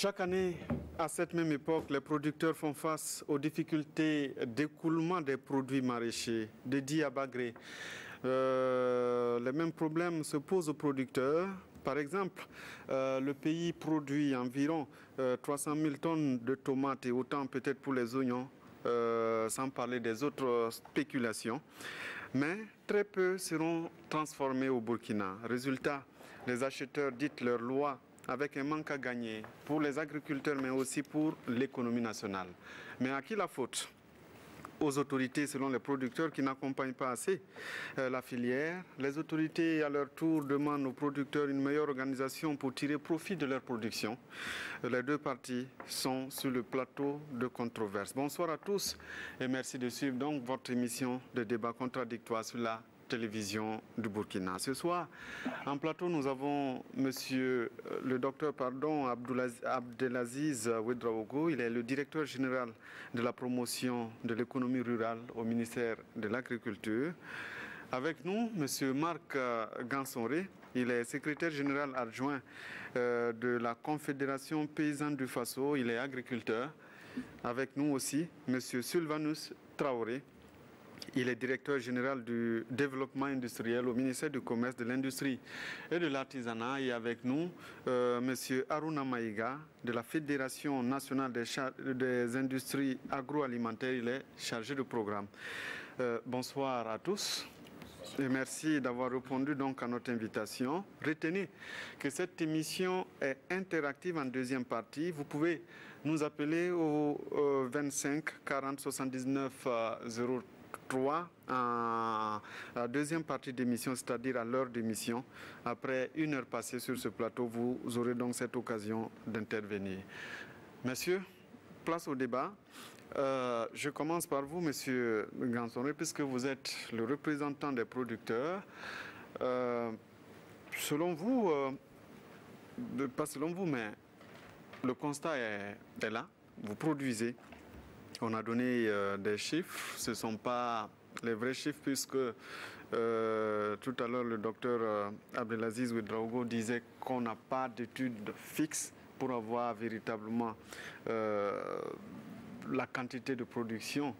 Chaque année, à cette même époque, les producteurs font face aux difficultés d'écoulement des produits maraîchers, dédiés à bas gré. Les mêmes problèmes se posent aux producteurs. Par exemple, le pays produit environ 300 000 tonnes de tomates et autant peut-être pour les oignons, sans parler des autres spéculations. Mais très peu seront transformés au Burkina. Résultat, les acheteurs dictent leurs lois avec un manque à gagner pour les agriculteurs, mais aussi pour l'économie nationale. Mais à qui la faute? Aux autorités, selon les producteurs qui n'accompagnent pas assez la filière. Les autorités, à leur tour, demandent aux producteurs une meilleure organisation pour tirer profit de leur production. Les deux parties sont sur le plateau de controverse. Bonsoir à tous et merci de suivre donc votre émission de débat contradictoire sur la télévision du Burkina. Ce soir, en plateau, nous avons le docteur Abdelaziz Ouedraogo. Il est le directeur général de la promotion de l'économie rurale au ministère de l'Agriculture. Avec nous, monsieur Marc Gansonré. Il est secrétaire général adjoint de la Confédération paysanne du Faso. Il est agriculteur. Avec nous aussi, monsieur Sylvanus Traoré. Il est directeur général du développement industriel au ministère du Commerce, de l'Industrie et de l'Artisanat. Et avec nous, M. Aruna Maïga, de la Fédération nationale des industries agroalimentaires. Il est chargé de programme. Bonsoir à tous. Et merci d'avoir répondu donc à notre invitation. Retenez que cette émission est interactive en deuxième partie. Vous pouvez nous appeler au 25 40 79 03 à la deuxième partie d'émission, c'est-à-dire à l'heure d'émission. Après une heure passée sur ce plateau, vous aurez donc cette occasion d'intervenir. Messieurs, place au débat. Je commence par vous, monsieur Gansonré, puisque vous êtes le représentant des producteurs. Selon vous, pas selon vous, mais le constat est là. Vous produisez. On a donné des chiffres, ce ne sont pas les vrais chiffres, puisque tout à l'heure le docteur Abdelaziz Ouedraogo disait qu'on n'a pas d'études fixes pour avoir véritablement la quantité de production,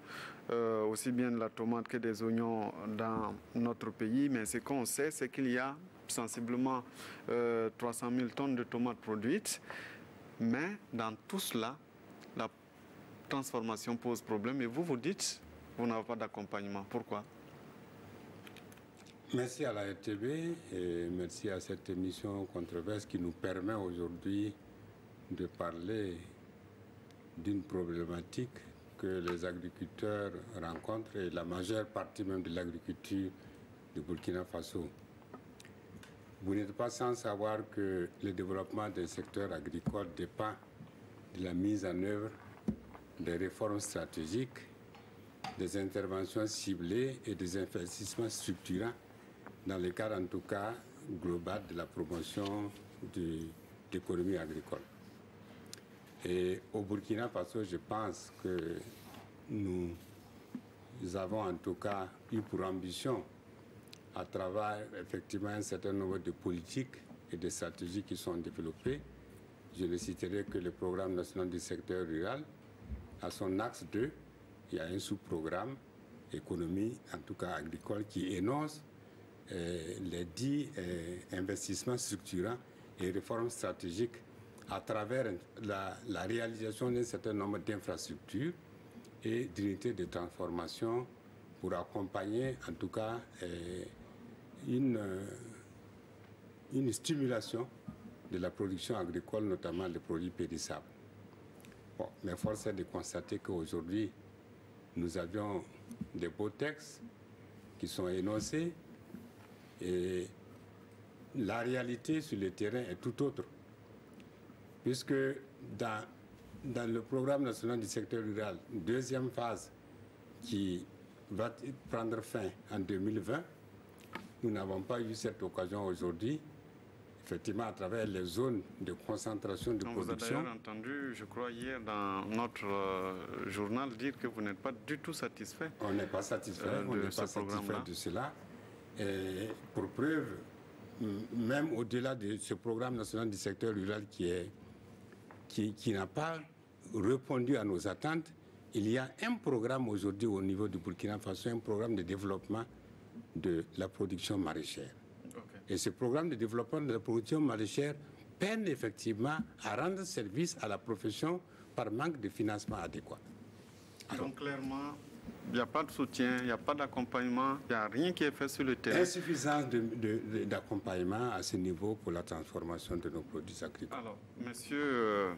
aussi bien de la tomate que des oignons dans notre pays. Mais ce qu'on sait, c'est qu'il y a sensiblement 300 000 tonnes de tomates produites. Mais dans tout cela, la transformation pose problème. Et vous dites, vous n'avez pas d'accompagnement. Pourquoi? Merci à la RTB et merci à cette émission controverse qui nous permet aujourd'hui de parler d'une problématique que les agriculteurs rencontrent et la majeure partie même de l'agriculture du Burkina Faso. Vous n'êtes pas sans savoir que le développement des secteurs agricoles dépend de la mise en œuvre des réformes stratégiques, des interventions ciblées et des investissements structurants dans le cadre en tout cas global de la promotion de l'économie agricole. Et au Burkina Faso, je pense que nous avons en tout cas eu pour ambition, à travers effectivement un certain nombre de politiques et de stratégies qui sont développées. Je ne citerai que le programme national du secteur rural. À son axe 2, il y a un sous-programme économie, en tout cas agricole, qui énonce les 10 investissements structurants et réformes stratégiques à travers la réalisation d'un certain nombre d'infrastructures et d'unités de transformation pour accompagner en tout cas une stimulation de la production agricole, notamment des produits périssables. Bon, mais force est de constater qu'aujourd'hui, nous avions des beaux textes qui sont énoncés et la réalité sur le terrain est tout autre. Puisque dans le programme national du secteur rural, deuxième phase qui va prendre fin en 2020, nous n'avons pas eu cette occasion aujourd'hui, effectivement à travers les zones de concentration de production. Vous avez d'ailleurs entendu, je crois, hier dans notre journal dire que vous n'êtes pas du tout satisfait. On n'est pas satisfait, on n'est pas satisfait de cela. Et pour preuve, même au-delà de ce programme national du secteur rural qui qui n'a pas répondu à nos attentes. Il y a un programme aujourd'hui au niveau du Burkina Faso, un programme de développement de la production maraîchère. Et ce programme de développement de la production maraîchère peine effectivement à rendre service à la profession par manque de financement adéquat. Donc clairement, il n'y a pas de soutien, il n'y a pas d'accompagnement, il n'y a rien qui est fait sur le terrain. Insuffisance d'accompagnement à ce niveau pour la transformation de nos produits agricoles. Alors, monsieur,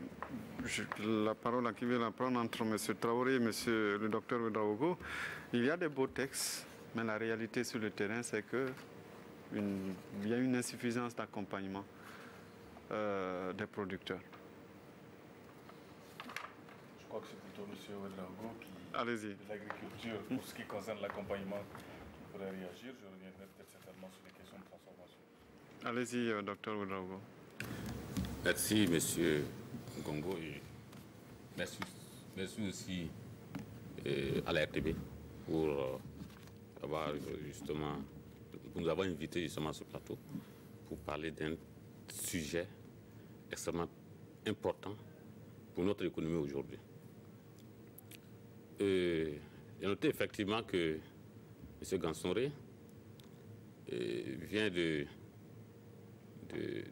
la parole qui vient la prendre entre monsieur Traoré et monsieur le docteur Ouedraogo, il y a des beaux textes, mais la réalité sur le terrain, c'est que il y a une insuffisance d'accompagnement des producteurs. Je crois que c'est plutôt M. Ouedraogo qui Allez-y. de l'agriculture pour ce qui concerne l'accompagnement qui pourrait réagir. Je reviendrai peut-être certainement sur les questions de transformation. Allez-y, docteur Ouedraogo. Merci, M. Ngongo, et merci aussi à la RTB pour nous avoir invités justement à ce plateau pour parler d'un sujet extrêmement important pour notre économie aujourd'hui. J'ai noté effectivement que M. Gansonré vient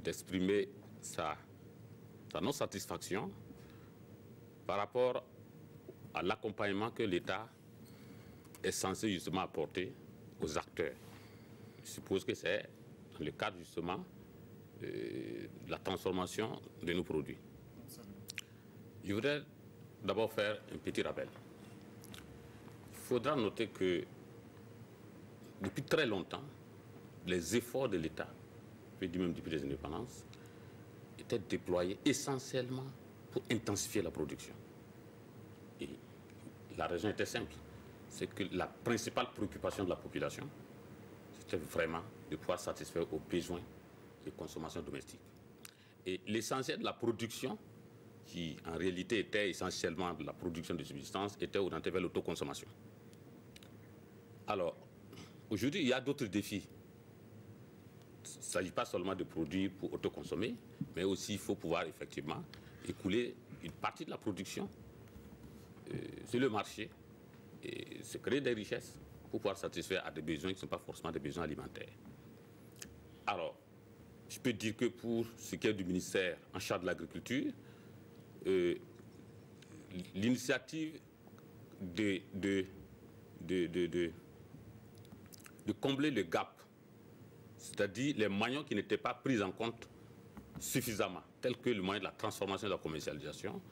d'exprimer sa non-satisfaction par rapport à l'accompagnement que l'État est censé justement apporter aux acteurs. Je suppose que c'est dans le cadre justement de la transformation de nos produits. Je voudrais d'abord faire un petit rappel. Il faudra noter que depuis très longtemps, les efforts de l'État, même depuis les indépendances, étaient déployés essentiellement pour intensifier la production. Et la raison était simple, c'est que la principale préoccupation de la population, c'était vraiment de pouvoir satisfaire aux besoins de consommation domestique. Et l'essentiel de la production, qui en réalité était essentiellement de la production de subsistance, était orienté vers l'autoconsommation. Alors, aujourd'hui, il y a d'autres défis. Il ne s'agit pas seulement de produire pour autoconsommer, mais aussi il faut pouvoir effectivement écouler une partie de la production sur le marché et se créer des richesses pour pouvoir satisfaire à des besoins qui ne sont pas forcément des besoins alimentaires. Alors, je peux dire que pour ce qui est du ministère en charge de l'agriculture, l'initiative de combler le gap, c'est-à-dire les maillons qui n'étaient pas pris en compte suffisamment, tels que le moyen de la transformation et de la commercialisation,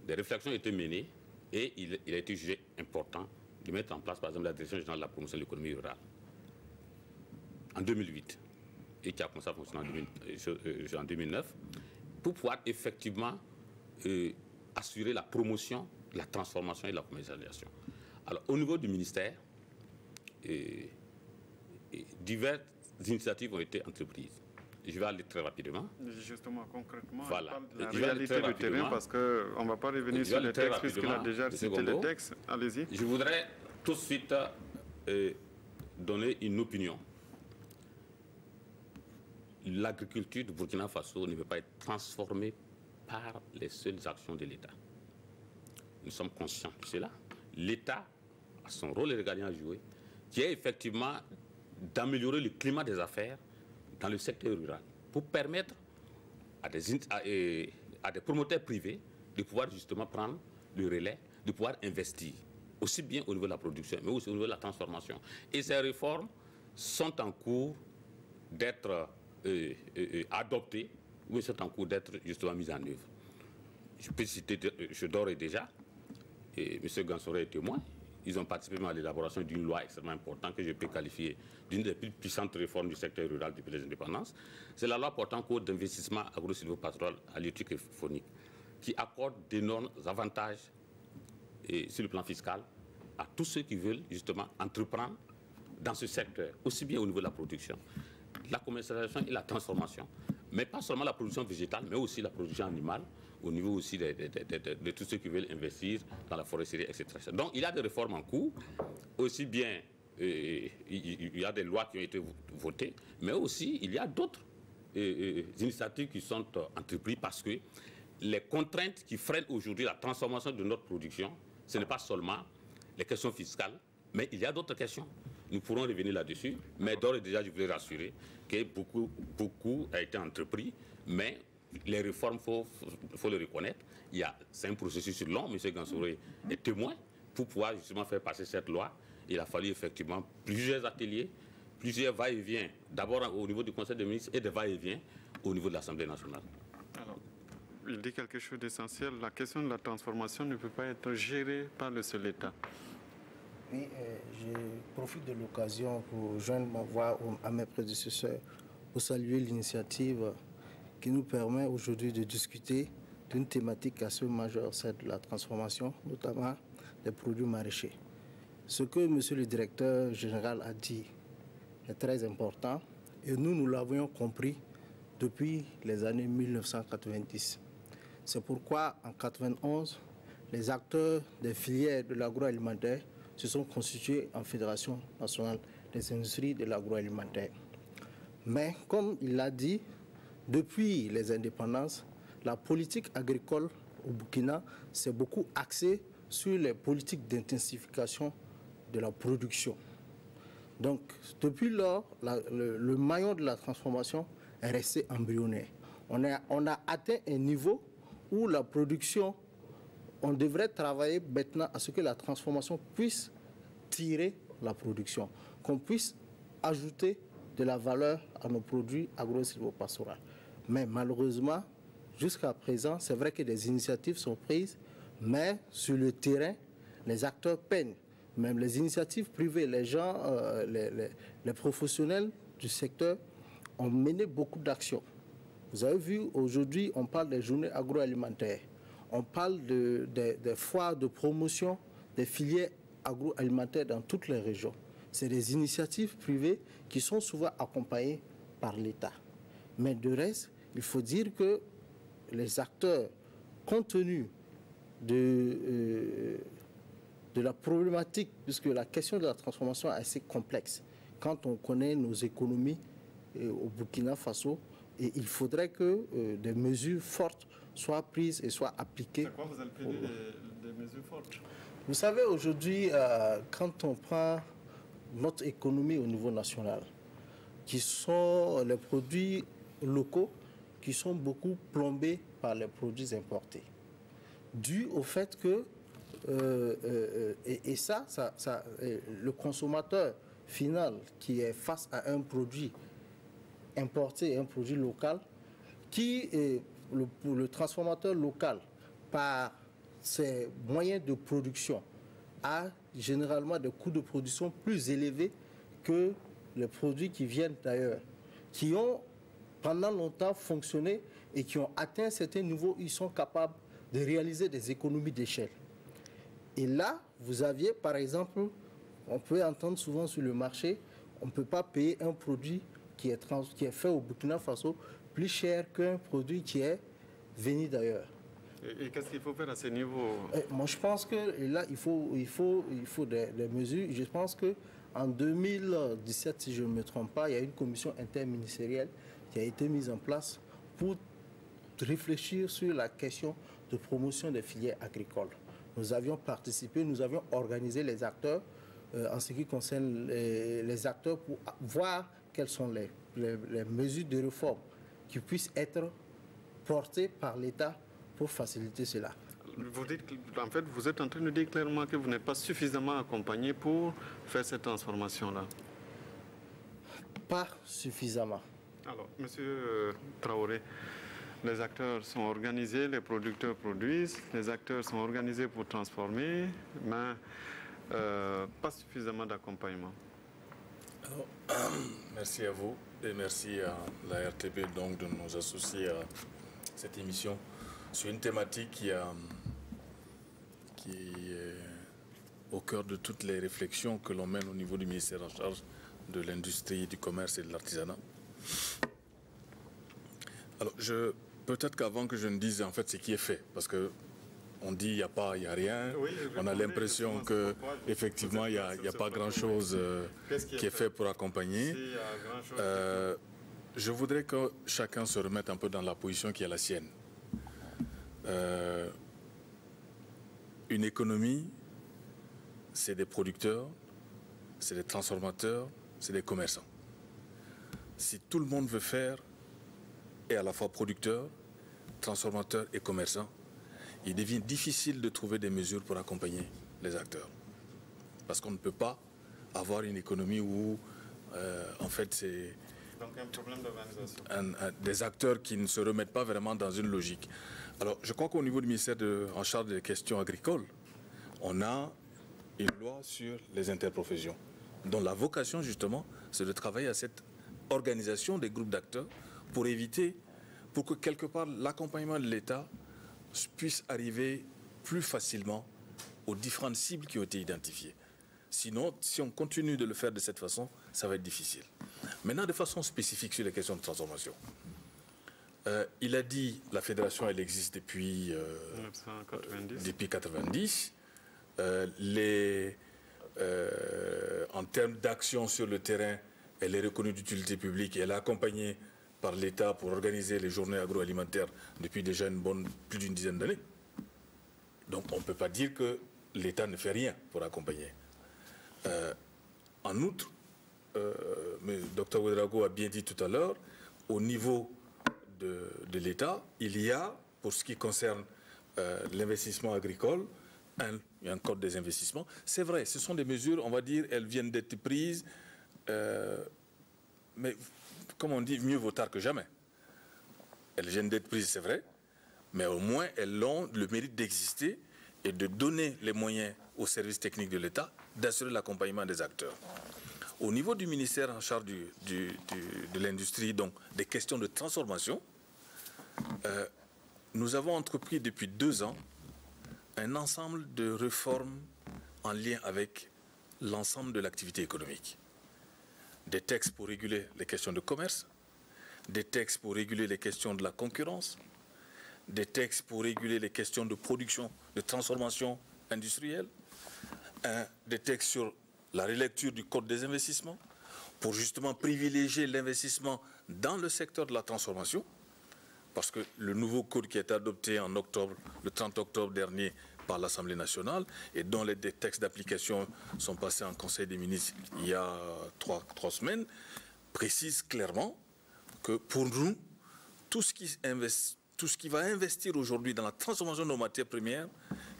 des réflexions ont été menées et il a été jugé important de mettre en place, par exemple, la Direction générale de la promotion de l'économie rurale en 2008 et qui a commencé à fonctionner en 2009 pour pouvoir effectivement assurer la promotion, la transformation et la commercialisation. Alors, au niveau du ministère, diverses initiatives ont été entreprises. Je vais aller très rapidement. Justement, concrètement, voilà. la réalité du terrain, parce qu'on ne va pas revenir sur les textes, puisqu'il a déjà cité les textes. Allez-y. Je voudrais tout de suite donner une opinion. L'agriculture du Burkina Faso ne peut pas être transformée par les seules actions de l'État. Nous sommes conscients de cela. L'État a son rôle régalien à jouer, qui est effectivement d'améliorer le climat des affaires dans le secteur rural pour permettre à des promoteurs privés de pouvoir justement prendre le relais, de pouvoir investir, aussi bien au niveau de la production, mais aussi au niveau de la transformation. Et ces réformes sont en cours d'être adoptées ou sont en cours d'être justement mises en œuvre. Je peux citer, je dors déjà, et M. Gansonré est témoin. Ils ont participé à l'élaboration d'une loi extrêmement importante que je peux qualifier d'une des plus puissantes réformes du secteur rural depuis les indépendances. C'est la loi portant cours d'investissement agro-silvopastoral, halieutique et faunique, qui accorde d'énormes avantages sur le plan fiscal à tous ceux qui veulent justement entreprendre dans ce secteur, aussi bien au niveau de la production, la commercialisation et la transformation, mais pas seulement la production végétale, mais aussi la production animale, au niveau aussi de tous ceux qui veulent investir dans la foresterie, etc. Donc il y a des réformes en cours, aussi bien il y a des lois qui ont été votées, mais aussi il y a d'autres initiatives qui sont entreprises parce que les contraintes qui freinent aujourd'hui la transformation de notre production, ce n'est pas seulement les questions fiscales, mais il y a d'autres questions. Nous pourrons revenir là-dessus, mais d'ores et déjà, je voulais rassurer que beaucoup a été entrepris, mais les réformes, il faut le reconnaître. C'est un processus long, M. Gansouré est témoin pour pouvoir justement faire passer cette loi. Il a fallu effectivement plusieurs ateliers, plusieurs va-et-vient, d'abord au niveau du Conseil des ministres et des va-et-vient au niveau de l'Assemblée nationale. Alors, il dit quelque chose d'essentiel. La question de la transformation ne peut pas être gérée par le seul État. Oui, je profite de l'occasion pour joindre ma voix à mes prédécesseurs pour saluer l'initiative qui nous permet aujourd'hui de discuter d'une thématique assez majeure, celle de la transformation, notamment des produits maraîchers. Ce que M. le directeur général a dit est très important et nous l'avions compris depuis les années 1990. C'est pourquoi, en 1991, les acteurs des filières de l'agroalimentaire se sont constitués en Fédération nationale des industries de l'agroalimentaire. Mais, comme il l'a dit, depuis les indépendances, la politique agricole au Burkina s'est beaucoup axée sur les politiques d'intensification de la production. Donc, depuis lors, le maillon de la transformation est resté embryonnaire. On a atteint un niveau où la production, on devrait travailler maintenant à ce que la transformation puisse tirer la production, qu'on puisse ajouter de la valeur à nos produits agro-silvopastoraux. Mais malheureusement, jusqu'à présent, c'est vrai que des initiatives sont prises, mais sur le terrain, les acteurs peinent. Même les initiatives privées, les gens, les professionnels du secteur ont mené beaucoup d'actions. Vous avez vu, aujourd'hui, on parle des journées agroalimentaires. On parle des foires de promotion des filières agroalimentaires dans toutes les régions. C'est des initiatives privées qui sont souvent accompagnées par l'État. Mais de reste, il faut dire que les acteurs, compte tenu de la problématique, puisque la question de la transformation est assez complexe, quand on connaît nos économies au Burkina Faso, et il faudrait que des mesures fortes soient prises et soient appliquées. C'est quoi vous allez plaider des mesures fortes? Vous savez, aujourd'hui, quand on prend notre économie au niveau national, qui sont les produits locaux, qui sont beaucoup plombés par les produits importés, dû au fait que, le consommateur final qui est face à un produit importé, un produit local, qui est le transformateur local, par ses moyens de production, a généralement des coûts de production plus élevés que les produits qui viennent d'ailleurs, qui ont pendant longtemps fonctionné et qui ont atteint certains niveaux, ils sont capables de réaliser des économies d'échelle. Et là, vous aviez, par exemple, on peut entendre souvent sur le marché, on ne peut pas payer un produit qui est fait au Burkina Faso plus cher qu'un produit qui est venu d'ailleurs. Et qu'est-ce qu'il faut faire à ce niveau? Moi, je pense que là, il faut des mesures. Je pense qu'en 2017, si je ne me trompe pas, il y a une commission interministérielle qui a été mise en place pour réfléchir sur la question de promotion des filières agricoles. Nous avions participé, nous avions organisé les acteurs en ce qui concerne les acteurs pour voir quelles sont les mesures de réforme qui puissent être portées par l'État pour faciliter cela. Vous dites, en fait, vous êtes en train de dire clairement que vous n'êtes pas suffisamment accompagné pour faire cette transformation-là. Pas suffisamment. Alors, Monsieur Traoré, les acteurs sont organisés, les producteurs produisent, les acteurs sont organisés pour transformer, mais pas suffisamment d'accompagnement. Merci à vous et merci à la RTP donc, de nous associer à cette émission sur une thématique qui est au cœur de toutes les réflexions que l'on mène au niveau du ministère en charge de l'industrie, du commerce et de l'artisanat. Alors, peut-être qu'avant que je ne dise en fait ce qui est fait, parce que on dit il n'y a pas, il n'y a rien, oui, on a l'impression qu'effectivement il n'y a pas grand-chose qui est fait pour accompagner. Je voudrais que chacun se remette un peu dans la position qui est la sienne. une économie, c'est des producteurs, c'est des transformateurs, c'est des commerçants. Si tout le monde veut faire, et à la fois producteur, transformateur et commerçant, il devient difficile de trouver des mesures pour accompagner les acteurs. Parce qu'on ne peut pas avoir une économie où, en fait, c'est un problème d'organisation. Des acteurs qui ne se remettent pas vraiment dans une logique. Alors, je crois qu'au niveau du ministère en charge des questions agricoles, on a une loi sur les interprofessions, dont la vocation, justement, c'est de travailler à cette organisation des groupes d'acteurs pour éviter, pour que quelque part, l'accompagnement de l'État puisse arriver plus facilement aux différentes cibles qui ont été identifiées. Sinon, si on continue de le faire de cette façon, ça va être difficile. Maintenant, de façon spécifique sur les questions de transformation. Il a dit la fédération, elle existe depuis 1990. Depuis 1990. En termes d'action sur le terrain, elle est reconnue d'utilité publique et elle est accompagnée par l'État pour organiser les journées agroalimentaires depuis déjà plus d'une dizaine d'années. Donc on ne peut pas dire que l'État ne fait rien pour accompagner. En outre, mais Dr Ouedraogo a bien dit tout à l'heure, au niveau de l'État, il y a, pour ce qui concerne l'investissement agricole, il y a un code des investissements. C'est vrai, ce sont des mesures, on va dire, elles viennent d'être prises, mais comme on dit, mieux vaut tard que jamais. Elles viennent d'être prises, c'est vrai, mais au moins elles ont le mérite d'exister et de donner les moyens aux services techniques de l'État d'assurer l'accompagnement des acteurs. Au niveau du ministère en charge de l'industrie, donc des questions de transformation, nous avons entrepris depuis 2 ans un ensemble de réformes en lien avec l'ensemble de l'activité économique. Des textes pour réguler les questions de commerce, des textes pour réguler les questions de la concurrence, des textes pour réguler les questions de production, de transformation industrielle, des textes sur la relecture du code des investissements pour justement privilégier l'investissement dans le secteur de la transformation, parce que le nouveau code qui a été adopté en octobre, le 30 octobre dernier par l'Assemblée nationale et dont les textes d'application sont passés en Conseil des ministres il y a 3 semaines, précise clairement que pour nous, tout ce qui va investir aujourd'hui dans la transformation de nos matières premières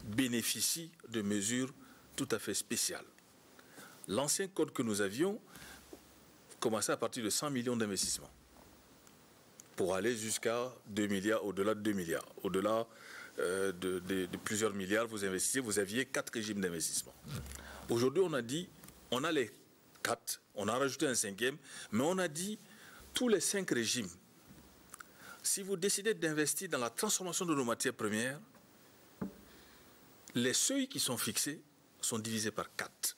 bénéficie de mesures tout à fait spéciales. L'ancien code que nous avions commençait à partir de 100 millions d'investissements pour aller jusqu'à 2 milliards, au-delà de 2 milliards. Au-delà de plusieurs milliards, vous investissez, vous aviez 4 régimes d'investissement. Aujourd'hui, on a dit, on a les 4, on a rajouté un 5e, mais on a dit, tous les 5 régimes, si vous décidez d'investir dans la transformation de nos matières premières, les seuils qui sont fixés sont divisés par 4.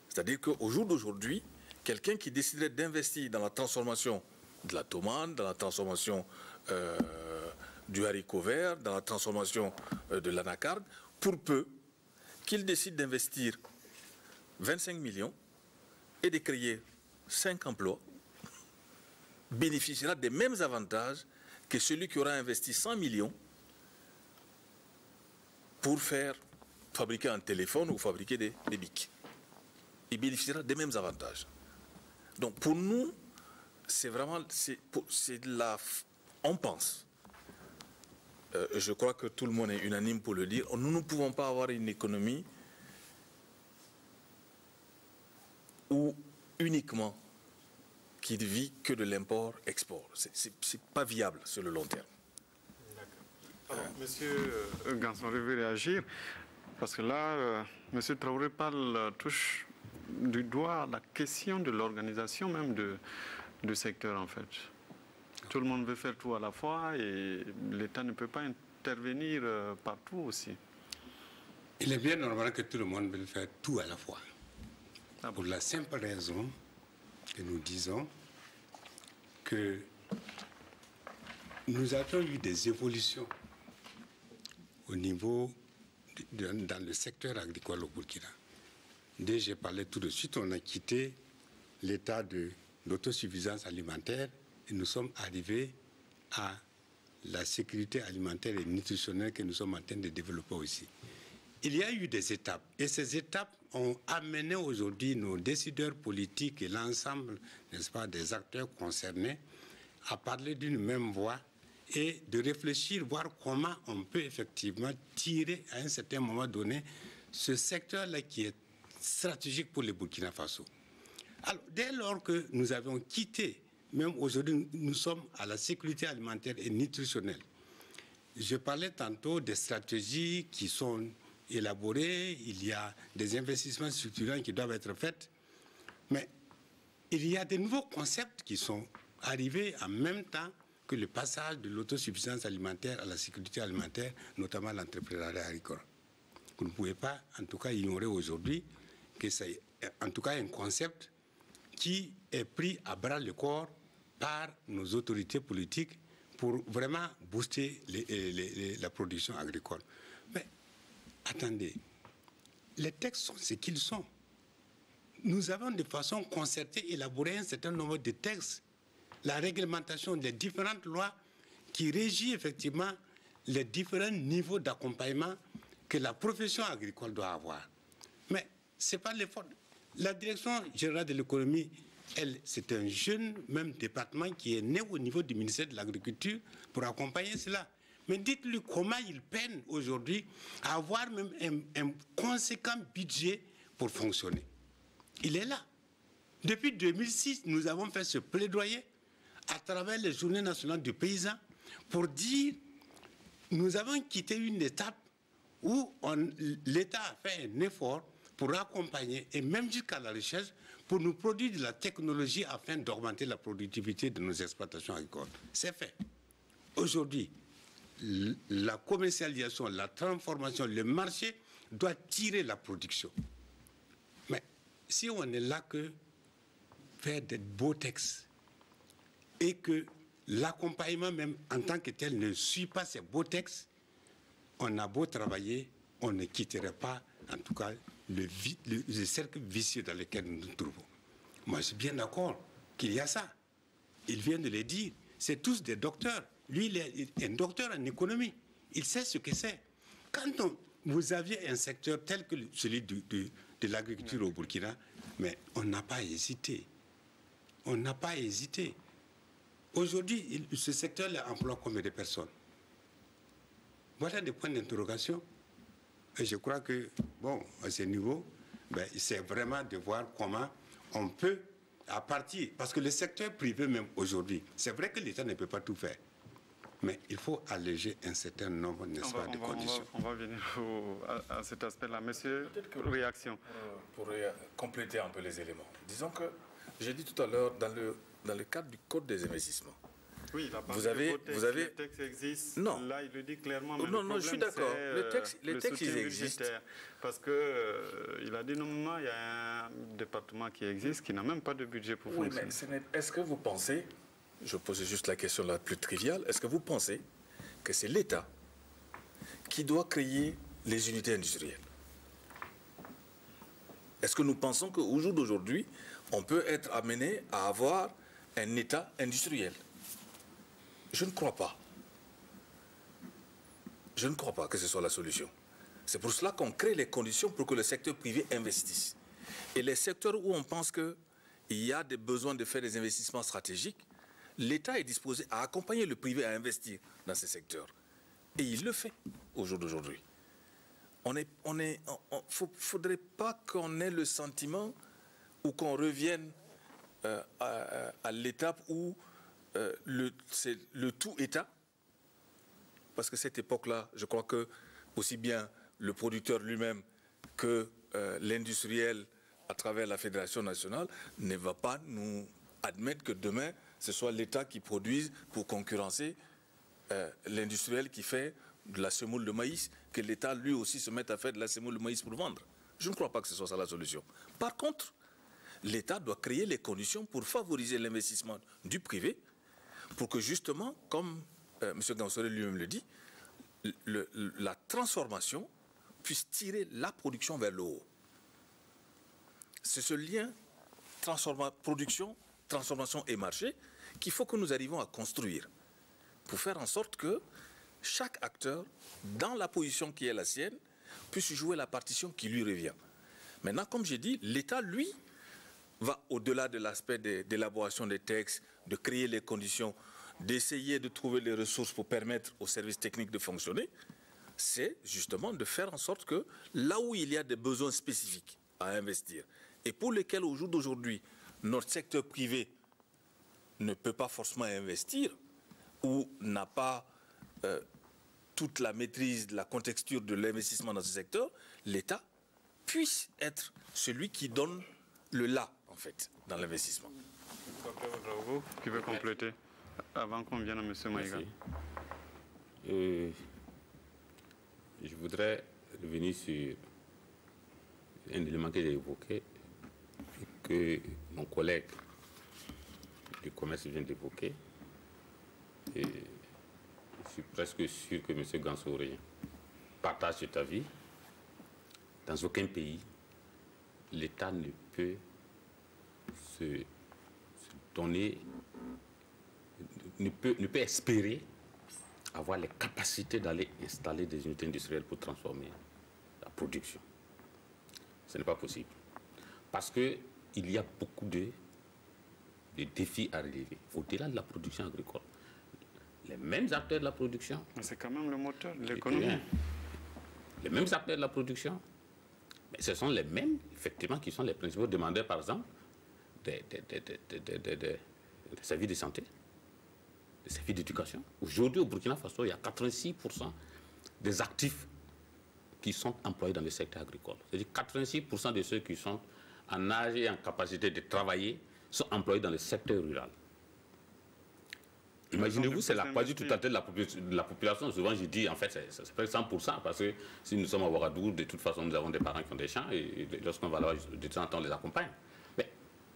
C'est-à-dire qu'au jour d'aujourd'hui, quelqu'un qui déciderait d'investir dans la transformation de la tomate, dans la transformation du haricot vert, dans la transformation de l'anacarde, pour peu qu'il décide d'investir 25 millions et de créer 5 emplois, bénéficiera des mêmes avantages que celui qui aura investi 100 millions pour fabriquer un téléphone ou fabriquer des bics. Il bénéficiera des mêmes avantages. Donc pour nous, c'est vraiment, on pense, je crois que tout le monde est unanime pour le dire, nous ne pouvons pas avoir une économie où uniquement qui ne vit que de l'import-export. C'est pas viable sur le long terme. Alors, Monsieur Ganson, je vais réagir, parce que là, Monsieur Traoré touche du doigt la question de l'organisation même du secteur, en fait. Tout le monde veut faire tout à la fois et l'État ne peut pas intervenir partout aussi. Il est bien normal que tout le monde veuille faire tout à la fois. Pour la simple raison que nous disons que nous avons eu des évolutions au niveau, dans le secteur agricole au Burkina. Dès j'ai parlé tout de suite, on a quitté l'état de l'autosuffisance alimentaire et nous sommes arrivés à la sécurité alimentaire et nutritionnelle que nous sommes en train de développer aussi. Il y a eu des étapes, et ces étapes ont amené aujourd'hui nos décideurs politiques et l'ensemble, n'est-ce pas, des acteurs concernés à parler d'une même voix et de réfléchir, voir comment on peut effectivement tirer à un certain moment donné ce secteur-là qui est stratégique pour le Burkina Faso. Alors, dès lors que nous avons quitté, même aujourd'hui, nous sommes à la sécurité alimentaire et nutritionnelle. Je parlais tantôt des stratégies qui sont élaborées, il y a des investissements structurants qui doivent être faits, mais il y a des nouveaux concepts qui sont arrivés en même temps que le passage de l'autosuffisance alimentaire à la sécurité alimentaire, notamment l'entrepreneuriat agricole. Vous ne pouvez pas, en tout cas, ignorer aujourd'hui que c'est, en tout cas, un concept qui est pris à bras le corps par nos autorités politiques pour vraiment booster la production agricole. Mais attendez, les textes sont ce qu'ils sont. Nous avons de façon concertée élaboré un certain nombre de textes, la réglementation des différentes lois qui régit effectivement les différents niveaux d'accompagnement que la profession agricole doit avoir. Mais ce n'est pas l'effort. La direction générale de l'économie, c'est un jeune même département qui est né au niveau du ministère de l'Agriculture pour accompagner cela. Mais dites-lui comment il peine aujourd'hui à avoir même un conséquent budget pour fonctionner. Il est là. Depuis 2006, nous avons fait ce plaidoyer à travers les journées nationales du paysan pour dire nous avons quitté une étape où l'État a fait un effort pour accompagner et même jusqu'à la recherche pour nous produire de la technologie afin d'augmenter la productivité de nos exploitations agricoles. C'est fait. Aujourd'hui, la commercialisation, la transformation, le marché doit tirer la production. Mais si on est là que faire des beaux textes et que l'accompagnement même en tant que tel ne suit pas ces beaux textes, on a beau travailler, on ne quitterait pas, en tout cas, le cercle vicieux dans lequel nous nous trouvons. Moi, je suis bien d'accord qu'il y a ça. Il vient de le dire. C'est tous des docteurs. Lui, il est un docteur en économie. Il sait ce que c'est. Quand vous aviez un secteur tel que celui de l'agriculture au Burkina, mais on n'a pas hésité. On n'a pas hésité. Aujourd'hui, ce secteur-là emploie combien de personnes? Voilà des points d'interrogation. Et je crois que, bon, à ce niveau, c'est vraiment de voir comment on peut, à partir... Parce que le secteur privé même aujourd'hui, c'est vrai que l'État ne peut pas tout faire. Mais il faut alléger un certain nombre, n'est-ce pas, de conditions. On va venir à cet aspect-là. Monsieur, réaction. Pour compléter un peu les éléments. Disons que, j'ai dit tout à l'heure, dans le cadre du Code des investissements, oui, la vous avez, le texte existe. Non. Là, il le dit clairement. Mais non, je suis d'accord. Les textes, ils existent. Parce qu'il a dit normalement, il y a un département qui existe qui n'a même pas de budget pour fonctionner. Mais est-ce que vous pensez, je pose juste la question la plus triviale, est-ce que vous pensez que c'est l'État qui doit créer les unités industrielles? Est-ce que nous pensons qu'au jour d'aujourd'hui, on peut être amené à avoir un État industriel? Je ne crois pas. Je ne crois pas que ce soit la solution. C'est pour cela qu'on crée les conditions pour que le secteur privé investisse. Et les secteurs où on pense qu'il y a des besoins de faire des investissements stratégiques, l'État est disposé à accompagner le privé à investir dans ces secteurs. Et il le fait au jour d'aujourd'hui. Faudrait pas qu'on ait le sentiment ou qu'on revienne à l'étape où c'est le tout État, parce que cette époque-là, je crois que aussi bien le producteur lui-même que l'industriel à travers la Fédération nationale ne va pas nous admettre que demain, ce soit l'État qui produise pour concurrencer l'industriel qui fait de la semoule de maïs, que l'État lui aussi se mette à faire de la semoule de maïs pour vendre. Je ne crois pas que ce soit ça la solution. Par contre, l'État doit créer les conditions pour favoriser l'investissement du privé, pour que justement, comme M. Gansore lui-même le dit, la transformation puisse tirer la production vers le haut. C'est ce lien production, transformation et marché qu'il faut que nous arrivions à construire. pour faire en sorte que chaque acteur, dans la position qui est la sienne, puisse jouer la partition qui lui revient. Maintenant, comme j'ai dit, l'État, lui, va au-delà de l'aspect d'élaboration des textes, de créer les conditions, d'essayer de trouver les ressources pour permettre aux services techniques de fonctionner. C'est justement de faire en sorte que là où il y a des besoins spécifiques à investir et pour lesquels au jour d'aujourd'hui, notre secteur privé ne peut pas forcément investir ou n'a pas toute la maîtrise de la contexture de l'investissement dans ce secteur, l'État puisse être celui qui donne le là, en fait, dans l'investissement. Qui veut compléter avant qu'on vienne à M. Maïga. Je voudrais revenir sur un élément que j'ai évoqué, que mon collègue du commerce vient d'évoquer. Et je suis presque sûr que M. Gansouré partage cet avis. Dans aucun pays, l'État ne peut se donner, ne peut espérer avoir les capacités d'aller installer des unités industrielles pour transformer la production. Ce n'est pas possible. Parce qu'il y a beaucoup de défis à relever, au-delà de la production agricole. Les mêmes acteurs de la production. C'est quand même le moteur de l'économie. Les mêmes acteurs de la production. Mais ce sont les mêmes, effectivement, qui sont les principaux demandeurs, par exemple, des services de santé, des services d'éducation. Aujourd'hui, au Burkina Faso, il y a 86% des actifs qui sont employés dans le secteur agricole. C'est-à-dire 86% de ceux qui sont en âge et en capacité de travailler sont employés dans le secteur rural. Imaginez-vous, c'est la quasi-totalité de la population. Souvent, je dis, en fait, c'est presque 100%, parce que si nous sommes à Ouagadougou, de toute façon, nous avons des parents qui ont des champs, et lorsqu'on va là-bas, de temps en temps, on les accompagne. Mais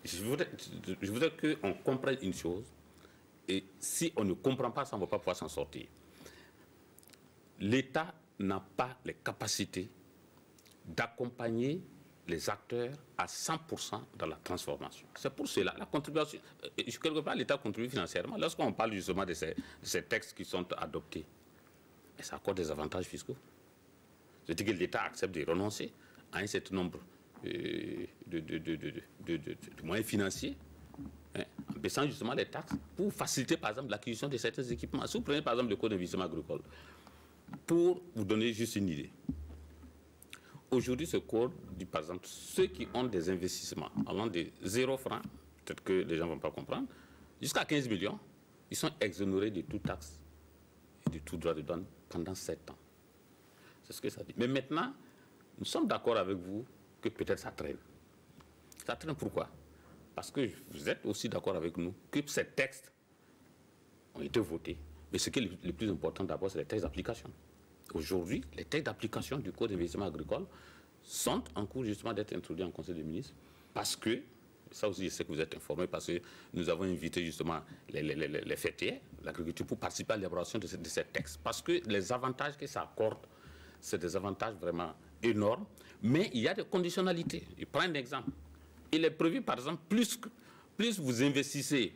je voudrais qu'on comprenne une chose, et si on ne comprend pas ça, on ne va pas pouvoir s'en sortir. L'État n'a pas les capacités d'accompagner les acteurs à 100% dans la transformation. C'est pour cela, la contribution, quelque part, l'État contribue financièrement. Lorsqu'on parle justement de ces textes qui sont adoptés, ça accorde des avantages fiscaux. C'est-à-dire que l'État accepte de renoncer à un certain nombre de moyens financiers, hein, en baissant justement les taxes, pour faciliter, par exemple, l'acquisition de certains équipements. Si vous prenez, par exemple, le code d'investissement agricole, pour vous donner juste une idée, aujourd'hui, ce code dit, par exemple, ceux qui ont des investissements allant de 0 francs, peut-être que les gens ne vont pas comprendre, jusqu'à 15 millions, ils sont exonérés de toute taxe et de tout droit de douane pendant 7 ans. C'est ce que ça dit. Mais maintenant, nous sommes d'accord avec vous que peut-être ça traîne. Ça traîne pourquoi? Parce que vous êtes aussi d'accord avec nous que ces textes ont été votés. Mais ce qui est le plus important d'abord, c'est les textes d'application. Aujourd'hui, les textes d'application du Code d'investissement agricole sont en cours justement d'être introduits en Conseil des ministres parce que, ça aussi je sais que vous êtes informés, parce que nous avons invité justement les fêtiers, l'agriculture, pour participer à l'élaboration de ces textes. Parce que les avantages que ça accorde, c'est des avantages vraiment énormes, mais il y a des conditionnalités. Je prends un exemple. Il est prévu, par exemple, plus vous investissez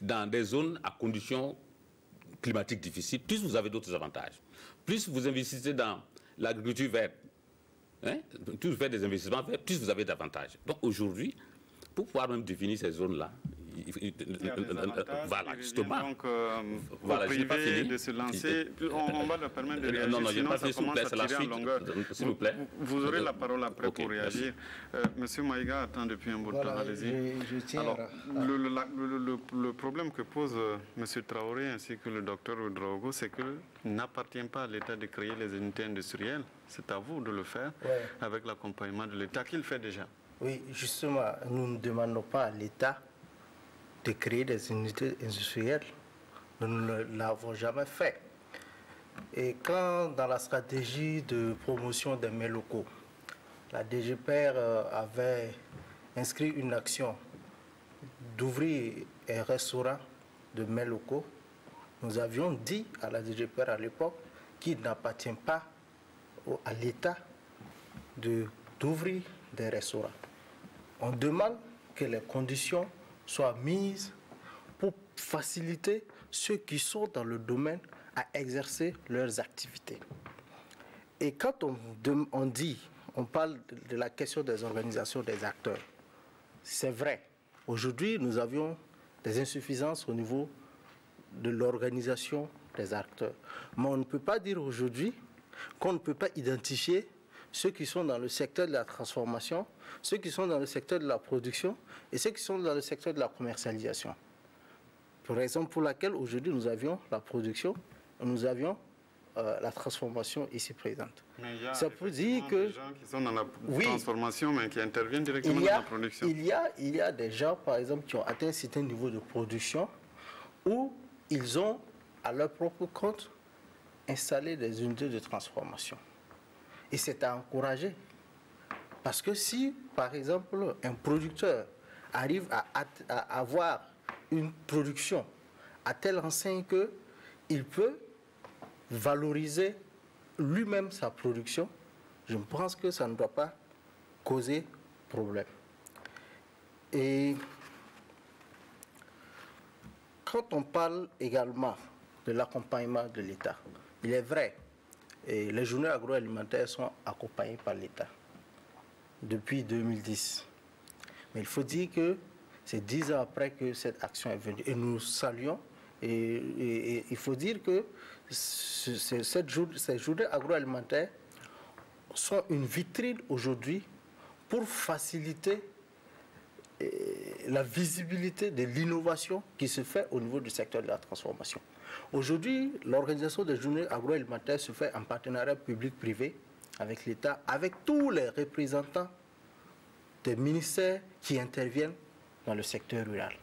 dans des zones à conditions climatiques difficiles, plus vous avez d'autres avantages. Plus vous investissez dans l'agriculture verte, hein, plus vous faites des investissements verts, plus vous avez d'avantages. Donc aujourd'hui, pour pouvoir même définir ces zones-là, voilà, justement. Donc, voilà, je n'ai pas fini de se lancer. On va leur permettre de réagir. Non, je n'ai pas fini, s'il vous plaît, c'est la suite. S'il vous plaît. Vous aurez la parole après pour réagir. Monsieur Maïga attend depuis un bout de temps. Allez-y. Alors, le problème que pose Monsieur Traoré ainsi que le docteur Ouedraogo, c'est qu'il n'appartient pas à l'État de créer les unités industrielles. C'est à vous de le faire avec l'accompagnement de l'État qu'il fait déjà. Oui, justement, nous ne demandons pas à l'État de créer des unités industrielles. Nous ne l'avons jamais fait. Et quand, dans la stratégie de promotion des mets locaux, la DGPR avait inscrit une action d'ouvrir un restaurant de mets locaux, nous avions dit à la DGPR à l'époque qu'il n'appartient pas à l'État d'ouvrir des restaurants. On demande que les conditions soient mises pour faciliter ceux qui sont dans le domaine à exercer leurs activités. Et quand on parle de la question des organisations des acteurs, c'est vrai. Aujourd'hui, nous avions des insuffisances au niveau de l'organisation des acteurs. Mais on ne peut pas dire aujourd'hui qu'on ne peut pas identifier ceux qui sont dans le secteur de la transformation, ceux qui sont dans le secteur de la production et ceux qui sont dans le secteur de la commercialisation. Pour raison pour laquelle aujourd'hui nous avions la production, nous avions la transformation ici présente. Mais il y a ça peut dire que des gens qui sont dans la transformation mais qui interviennent directement dans la production. Il y a des gens, par exemple, qui ont atteint un certain niveau de production où ils ont, à leur propre compte, installé des unités de transformation. Et c'est à encourager. Parce que si, par exemple, un producteur arrive à avoir une production à telle enseigne qu'il peut valoriser lui-même sa production, je pense que ça ne doit pas causer problème. Et quand on parle également de l'accompagnement de l'État, il est vrai, et les journées agroalimentaires sont accompagnées par l'État depuis 2010. Mais il faut dire que c'est 10 ans après que cette action est venue. Et nous saluons, et il faut dire que ces journées agroalimentaires sont une vitrine aujourd'hui pour faciliter la visibilité de l'innovation qui se fait au niveau du secteur de la transformation. Aujourd'hui, l'organisation des journées agroalimentaires se fait en partenariat public-privé avec l'État, avec tous les représentants des ministères qui interviennent dans le secteur rural.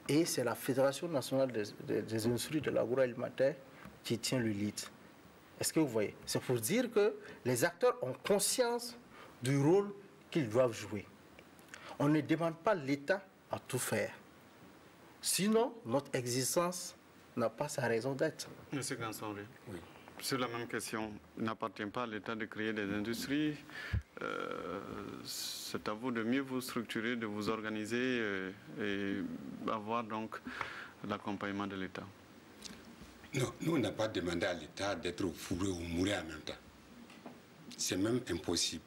Et c'est la Fédération nationale des industries de l'agroalimentaire qui tient le lead. Est-ce que vous voyez? C'est pour dire que les acteurs ont conscience du rôle qu'ils doivent jouer. On ne demande pas l'État à tout faire. Sinon, notre existence n'a pas sa raison d'être. Monsieur Gansonri, oui. Sur la même question, il n'appartient pas à l'État de créer des industries. C'est à vous de mieux vous structurer, de vous organiser et avoir donc l'accompagnement de l'État. Non, nous, on n'a pas demandé à l'État d'être fourré ou mourir en même temps. C'est même impossible.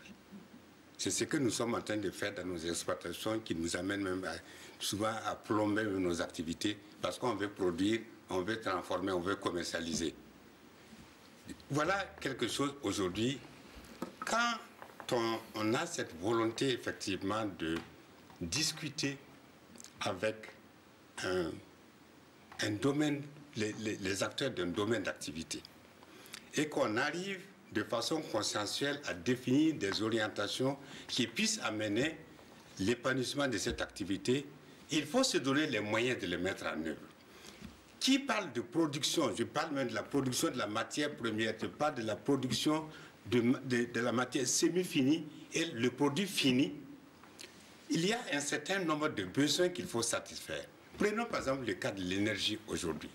C'est ce que nous sommes en train de faire dans nos exploitations qui nous amène même souvent à plomber nos activités parce qu'on veut produire, on veut transformer, on veut commercialiser. Voilà quelque chose aujourd'hui, quand on a cette volonté effectivement de discuter avec un domaine, les acteurs d'un domaine d'activité, et qu'on arrive de façon consensuelle à définir des orientations qui puissent amener l'épanouissement de cette activité, il faut se donner les moyens de les mettre en œuvre. Qui parle de production? Je parle même de la production de la matière première, je parle de la production de la matière semi-finie et le produit fini. Il y a un certain nombre de besoins qu'il faut satisfaire. Prenons par exemple le cas de l'énergie aujourd'hui.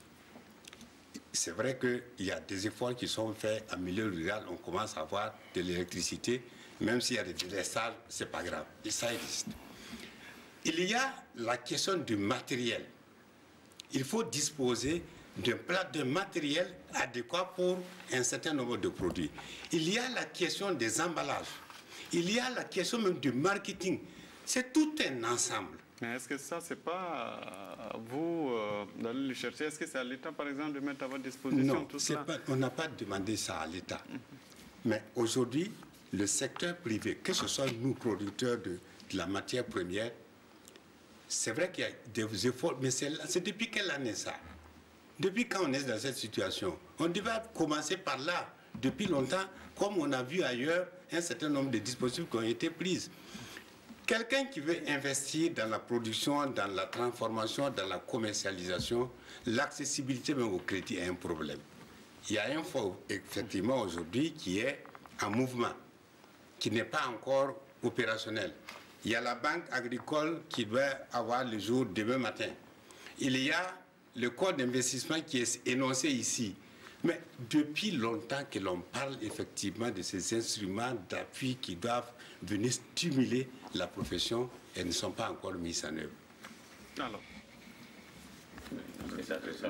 C'est vrai qu'il y a des efforts qui sont faits en milieu rural, on commence à avoir de l'électricité, même s'il y a des délestages, ce n'est pas grave, et ça existe. Il y a la question du matériel. Il faut disposer d'un matériel adéquat pour un certain nombre de produits. Il y a la question des emballages. Il y a la question même du marketing. C'est tout un ensemble. Mais est-ce que ça, c'est pas à vous d'aller le chercher? Est-ce que c'est à l'État, par exemple, de mettre à votre disposition tout cela? On n'a pas demandé ça à l'État. Mais aujourd'hui, le secteur privé, que ce soit nous, producteurs de la matière première, c'est vrai qu'il y a des efforts, mais c'est depuis quelle année ça? Depuis quand on est dans cette situation? On devait commencer par là, depuis longtemps, comme on a vu ailleurs un certain nombre de dispositifs qui ont été prises. Quelqu'un qui veut investir dans la production, dans la transformation, dans la commercialisation, l'accessibilité même au crédit est un problème. Il y a un fonds, effectivement, aujourd'hui, qui est en mouvement, qui n'est pas encore opérationnel. Il y a la banque agricole qui doit avoir le jour demain matin. Il y a le code d'investissement qui est énoncé ici. Mais depuis longtemps que l'on parle effectivement de ces instruments d'appui qui doivent venir stimuler la profession, elles ne sont pas encore mises en œuvre. Alors,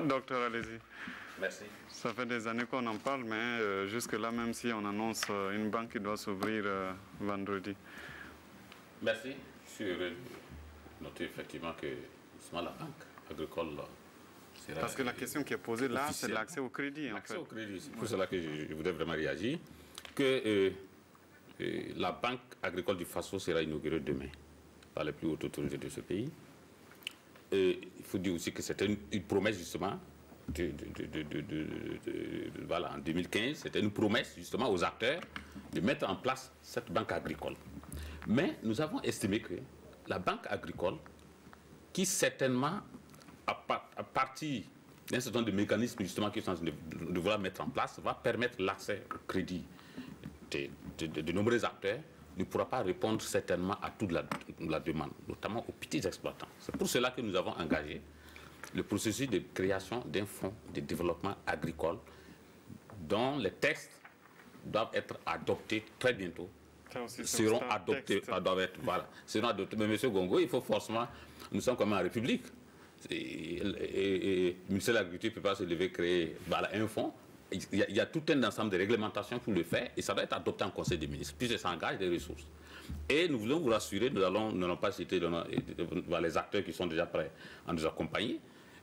Docteur, allez-y. Merci. Ça fait des années qu'on en parle, mais jusque-là, même si on annonce une banque qui doit s'ouvrir vendredi. Merci. Je suis heureux de noter effectivement que justement la banque agricole sera... Parce que la question qui est posée là, c'est l'accès au crédit. L'accès au crédit, c'est pour cela que je voudrais vraiment réagir. Que la banque agricole du Faso sera inaugurée demain par les plus hautes autorités de ce pays. Il faut dire aussi que c'était une promesse justement voilà, en 2015, c'était une promesse justement aux acteurs de mettre en place cette banque agricole. Mais nous avons estimé que la banque agricole, qui certainement, à partir d'un certain nombre de mécanismes justement qui sont en train de vouloir mettre en place, va permettre l'accès au crédit de nombreux acteurs, ne pourra pas répondre certainement à toute la demande, notamment aux petits exploitants. C'est pour cela que nous avons engagé le processus de création d'un fonds de développement agricole dont les textes doivent être adoptés très bientôt. Seront adoptés, voilà, seront adoptés. Mais M. Gongo, il faut forcément, nous sommes comme en République. Et le ministère de l'Agriculture ne peut pas se lever créer voilà, un fonds. Il y a tout un ensemble de réglementations pour le faire et ça doit être adopté en Conseil des ministres, puisque ça engage des ressources. Et nous voulons vous rassurer, nous n'allons pas citer les acteurs qui sont déjà prêts à nous accompagner.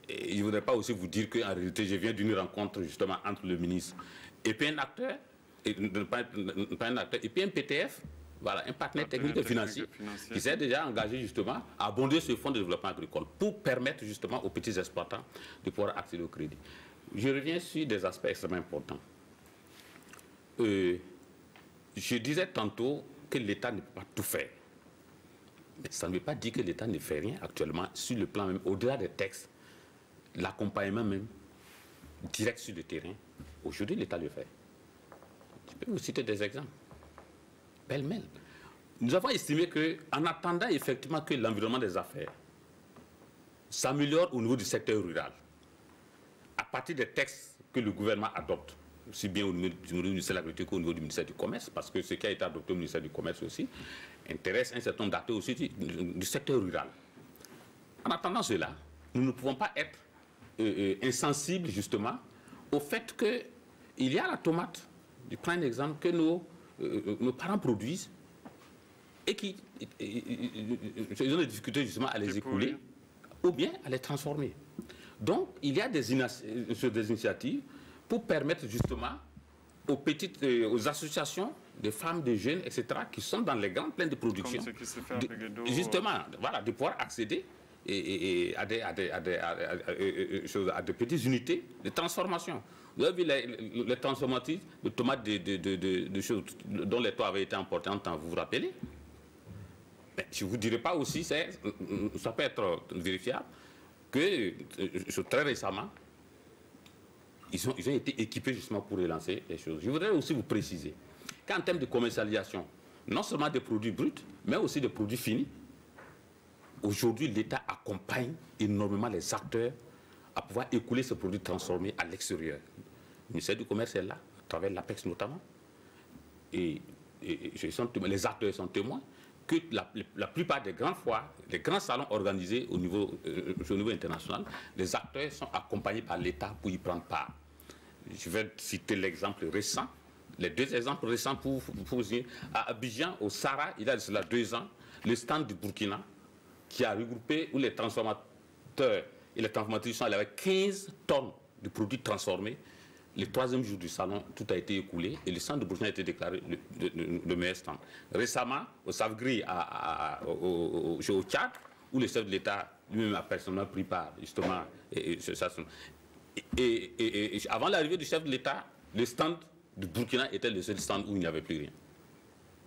Et je ne voudrais pas aussi vous dire qu'en réalité, je viens d'une rencontre justement entre le ministre et puis un acteur, et puis un PTF, voilà, un partenaire technique et financier qui s'est déjà engagé justement à abonder ce fonds de développement agricole pour permettre justement aux petits exploitants de pouvoir accéder au crédit. Je reviens sur des aspects extrêmement importants. Je disais tantôt que l'État ne peut pas tout faire. Mais ça ne veut pas dire que l'État ne fait rien actuellement sur le plan même, au-delà des textes, l'accompagnement même, direct sur le terrain. Aujourd'hui, l'État le fait. Je peux vous citer des exemples. Pêle-mêle. Nous avons estimé qu'en attendant effectivement que l'environnement des affaires s'améliore au niveau du secteur rural, à partir des textes que le gouvernement adopte, aussi bien au niveau du ministère de l'Agriculture qu'au niveau du ministère du Commerce, parce que ce qui a été adopté au ministère du Commerce aussi intéresse un certain nombre d'acteurs aussi du secteur rural. En attendant cela, nous ne pouvons pas être insensibles justement au fait qu'il y a la tomate, je prends un exemple, que nos parents produisent et qui ils ont des difficultés justement à les écouler ou bien à les transformer. Donc, il y a des initiatives pour permettre justement aux associations de femmes, de jeunes, etc., qui sont dans les grandes plaines de production, comme ce qui se fait avec Edo, justement, voilà, de pouvoir accéder à des petites unités de transformation. Vous avez vu les transformatrices de tomates de choses dont les toits avaient été emportés en temps, vous vous rappelez? Mais je ne vous dirai pas aussi, ça peut être vérifiable, que très récemment, ils ont été équipés justement pour relancer les choses. Je voudrais aussi vous préciser qu'en termes de commercialisation, non seulement des produits bruts, mais aussi des produits finis, aujourd'hui l'État accompagne énormément les acteurs à pouvoir écouler ces produits transformés à l'extérieur. Le ministère du Commerce est là, à travers l'APEX notamment, et les acteurs sont témoins que la plupart des grandes foires, les grands salons organisés au niveau international, les acteurs sont accompagnés par l'État pour y prendre part. Je vais citer l'exemple récent, les deux exemples récents pour vous dire. À Abidjan, au Sahara, il y a cela 2 ans, le stand du Burkina qui a regroupé où les transformateurs et les transformatrices sont allés avec 15 tonnes de produits transformés. Le 3e jour du salon, tout a été écoulé et le stand de Burkina a été déclaré le meilleur stand. Récemment, au Savgri, au Tchad, où le chef de l'État lui-même a personnellement pris part, justement. Et avant l'arrivée du chef de l'État, le stand de Burkina était le seul stand où il n'y avait plus rien.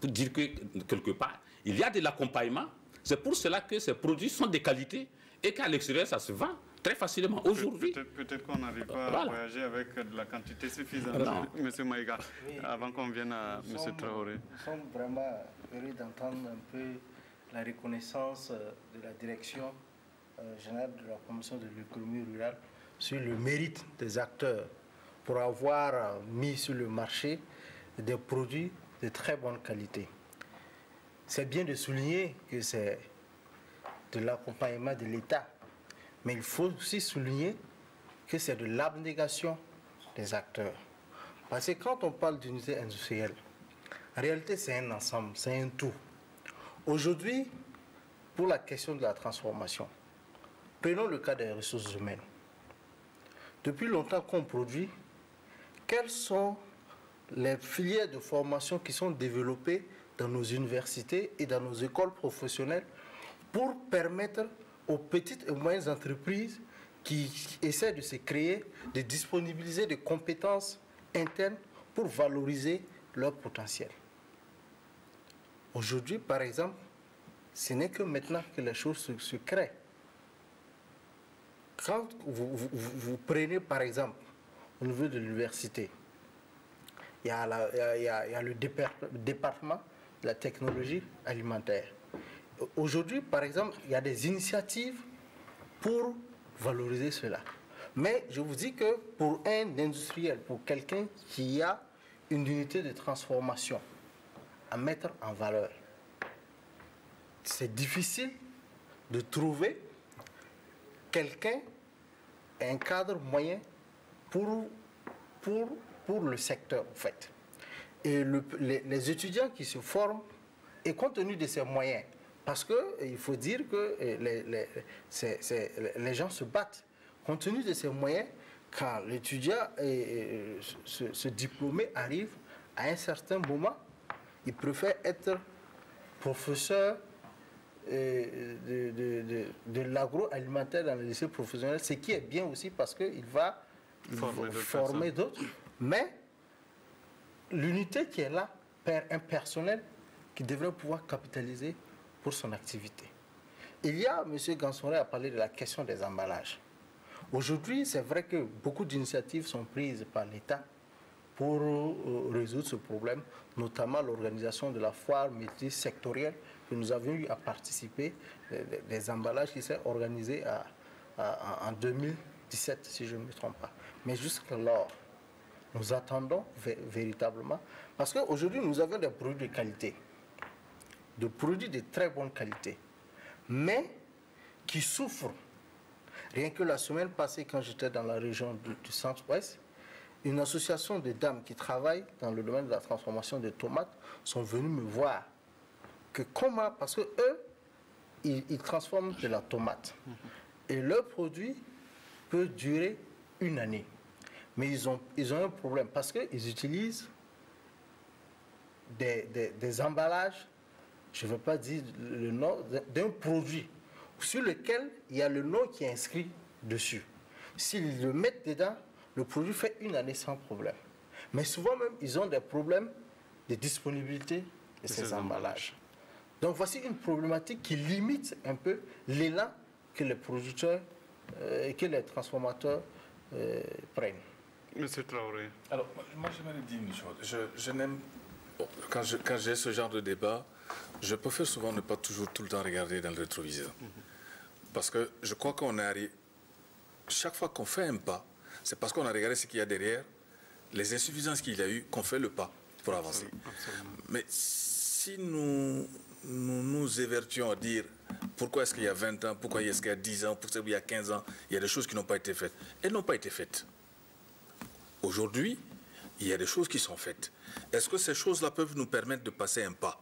Pour dire que, quelque part, il y a de l'accompagnement. C'est pour cela que ces produits sont de qualité et qu'à l'extérieur, ça se vend très facilement. Aujourd'hui, peut-être qu'on n'arrive pas à voyager avec de la quantité suffisante. Monsieur Maïga, oui, avant qu'on vienne à M. Traoré. Nous sommes vraiment heureux d'entendre un peu la reconnaissance de la direction générale de la promotion de l'économie rurale sur le mérite des acteurs pour avoir mis sur le marché des produits de très bonne qualité. C'est bien de souligner que c'est de l'accompagnement de l'État. Mais il faut aussi souligner que c'est de l'abnégation des acteurs. Parce que quand on parle d'unité industrielle, en réalité, c'est un ensemble, c'est un tout. Aujourd'hui, pour la question de la transformation, prenons le cas des ressources humaines. Depuis longtemps qu'on produit, quelles sont les filières de formation qui sont développées dans nos universités et dans nos écoles professionnelles pour permettre aux petites et moyennes entreprises qui essaient de se créer, de disponibiliser des compétences internes pour valoriser leur potentiel. Aujourd'hui, par exemple, ce n'est que maintenant que les choses se créent. Quand vous prenez, par exemple, au niveau de l'université, il y a le département de la technologie alimentaire. Aujourd'hui, par exemple, il y a des initiatives pour valoriser cela. Mais je vous dis que pour un industriel, pour quelqu'un qui a une unité de transformation à mettre en valeur, c'est difficile de trouver quelqu'un, un cadre moyen pour le secteur, en fait. Et les étudiants qui se forment, et compte tenu de ces moyens, parce qu'il faut dire que les gens se battent, compte tenu de ces moyens, quand l'étudiant, ce diplômé arrive à un certain moment, il préfère être professeur de l'agroalimentaire dans le lycée professionnel, ce qui est bien aussi parce qu'il va former d'autres. Mais l'unité qui est là perd un personnel qui devrait pouvoir capitaliser pour son activité. Il y a, M. Gansonré a parlé de la question des emballages. Aujourd'hui, c'est vrai que beaucoup d'initiatives sont prises par l'État pour résoudre ce problème, notamment l'organisation de la foire multisectorielle que nous avions eu à participer, des emballages qui s'est organisé en 2017, si je ne me trompe pas. Mais jusqu'alors, nous attendons véritablement, parce qu'aujourd'hui, nous avons des produits de qualité, des produits de très bonne qualité, mais qui souffrent. Rien que la semaine passée, quand j'étais dans la région du centre-ouest, une association de dames qui travaillent dans le domaine de la transformation des tomates sont venues me voir. Que comment, parce que eux, ils transforment de la tomate. Et leur produit peut durer 1 année. Mais ils ont un problème parce qu'ils utilisent des emballages, je ne veux pas dire le nom, d'un produit sur lequel il y a le nom qui est inscrit dessus. S'ils le mettent dedans, le produit fait 1 année sans problème. Mais souvent même, ils ont des problèmes de disponibilité de ces emballages. Donc voici une problématique qui limite un peu l'élan que les producteurs et que les transformateurs prennent. Monsieur Traoré. Alors, moi j'aimerais dire une chose. Je n'aime... Bon, quand j'ai ce genre de débat, je préfère souvent ne pas toujours tout le temps regarder dans le rétroviseur. Parce que je crois qu'on arrive... Chaque fois qu'on fait un pas, c'est parce qu'on a regardé ce qu'il y a derrière, les insuffisances qu'il y a eu, qu'on fait le pas pour avancer. Absolument. Mais si nous évertions à dire pourquoi est-ce qu'il y a 20 ans, pourquoi est-ce qu'il y a 10 ans, pourquoi il y a 15 ans, il y a des choses qui n'ont pas été faites. Elles n'ont pas été faites. Aujourd'hui, il y a des choses qui sont faites. Est-ce que ces choses-là peuvent nous permettre de passer un pas?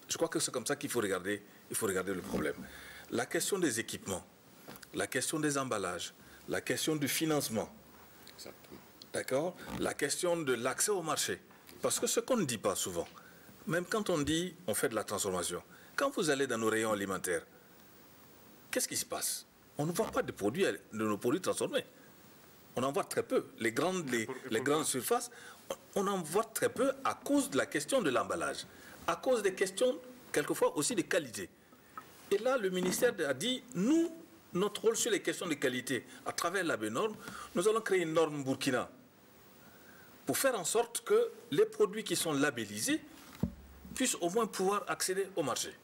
Je crois que c'est comme ça qu'il faut regarder le problème. La question des équipements, la question des emballages, la question du financement, d'accord, la question de l'accès au marché. Parce que ce qu'on ne dit pas souvent, même quand on dit on fait de la transformation, quand vous allez dans nos rayons alimentaires, qu'est-ce qui se passe? On ne voit pas de nos produits transformés. On en voit très peu. Les grandes surfaces, on en voit très peu à cause de la question de l'emballage, à cause des questions, quelquefois aussi de qualité. Et là, le ministère a dit, nous, notre rôle sur les questions de qualité, à travers la norme, nous allons créer une norme Burkina pour faire en sorte que les produits qui sont labellisés puissent au moins pouvoir accéder au marché.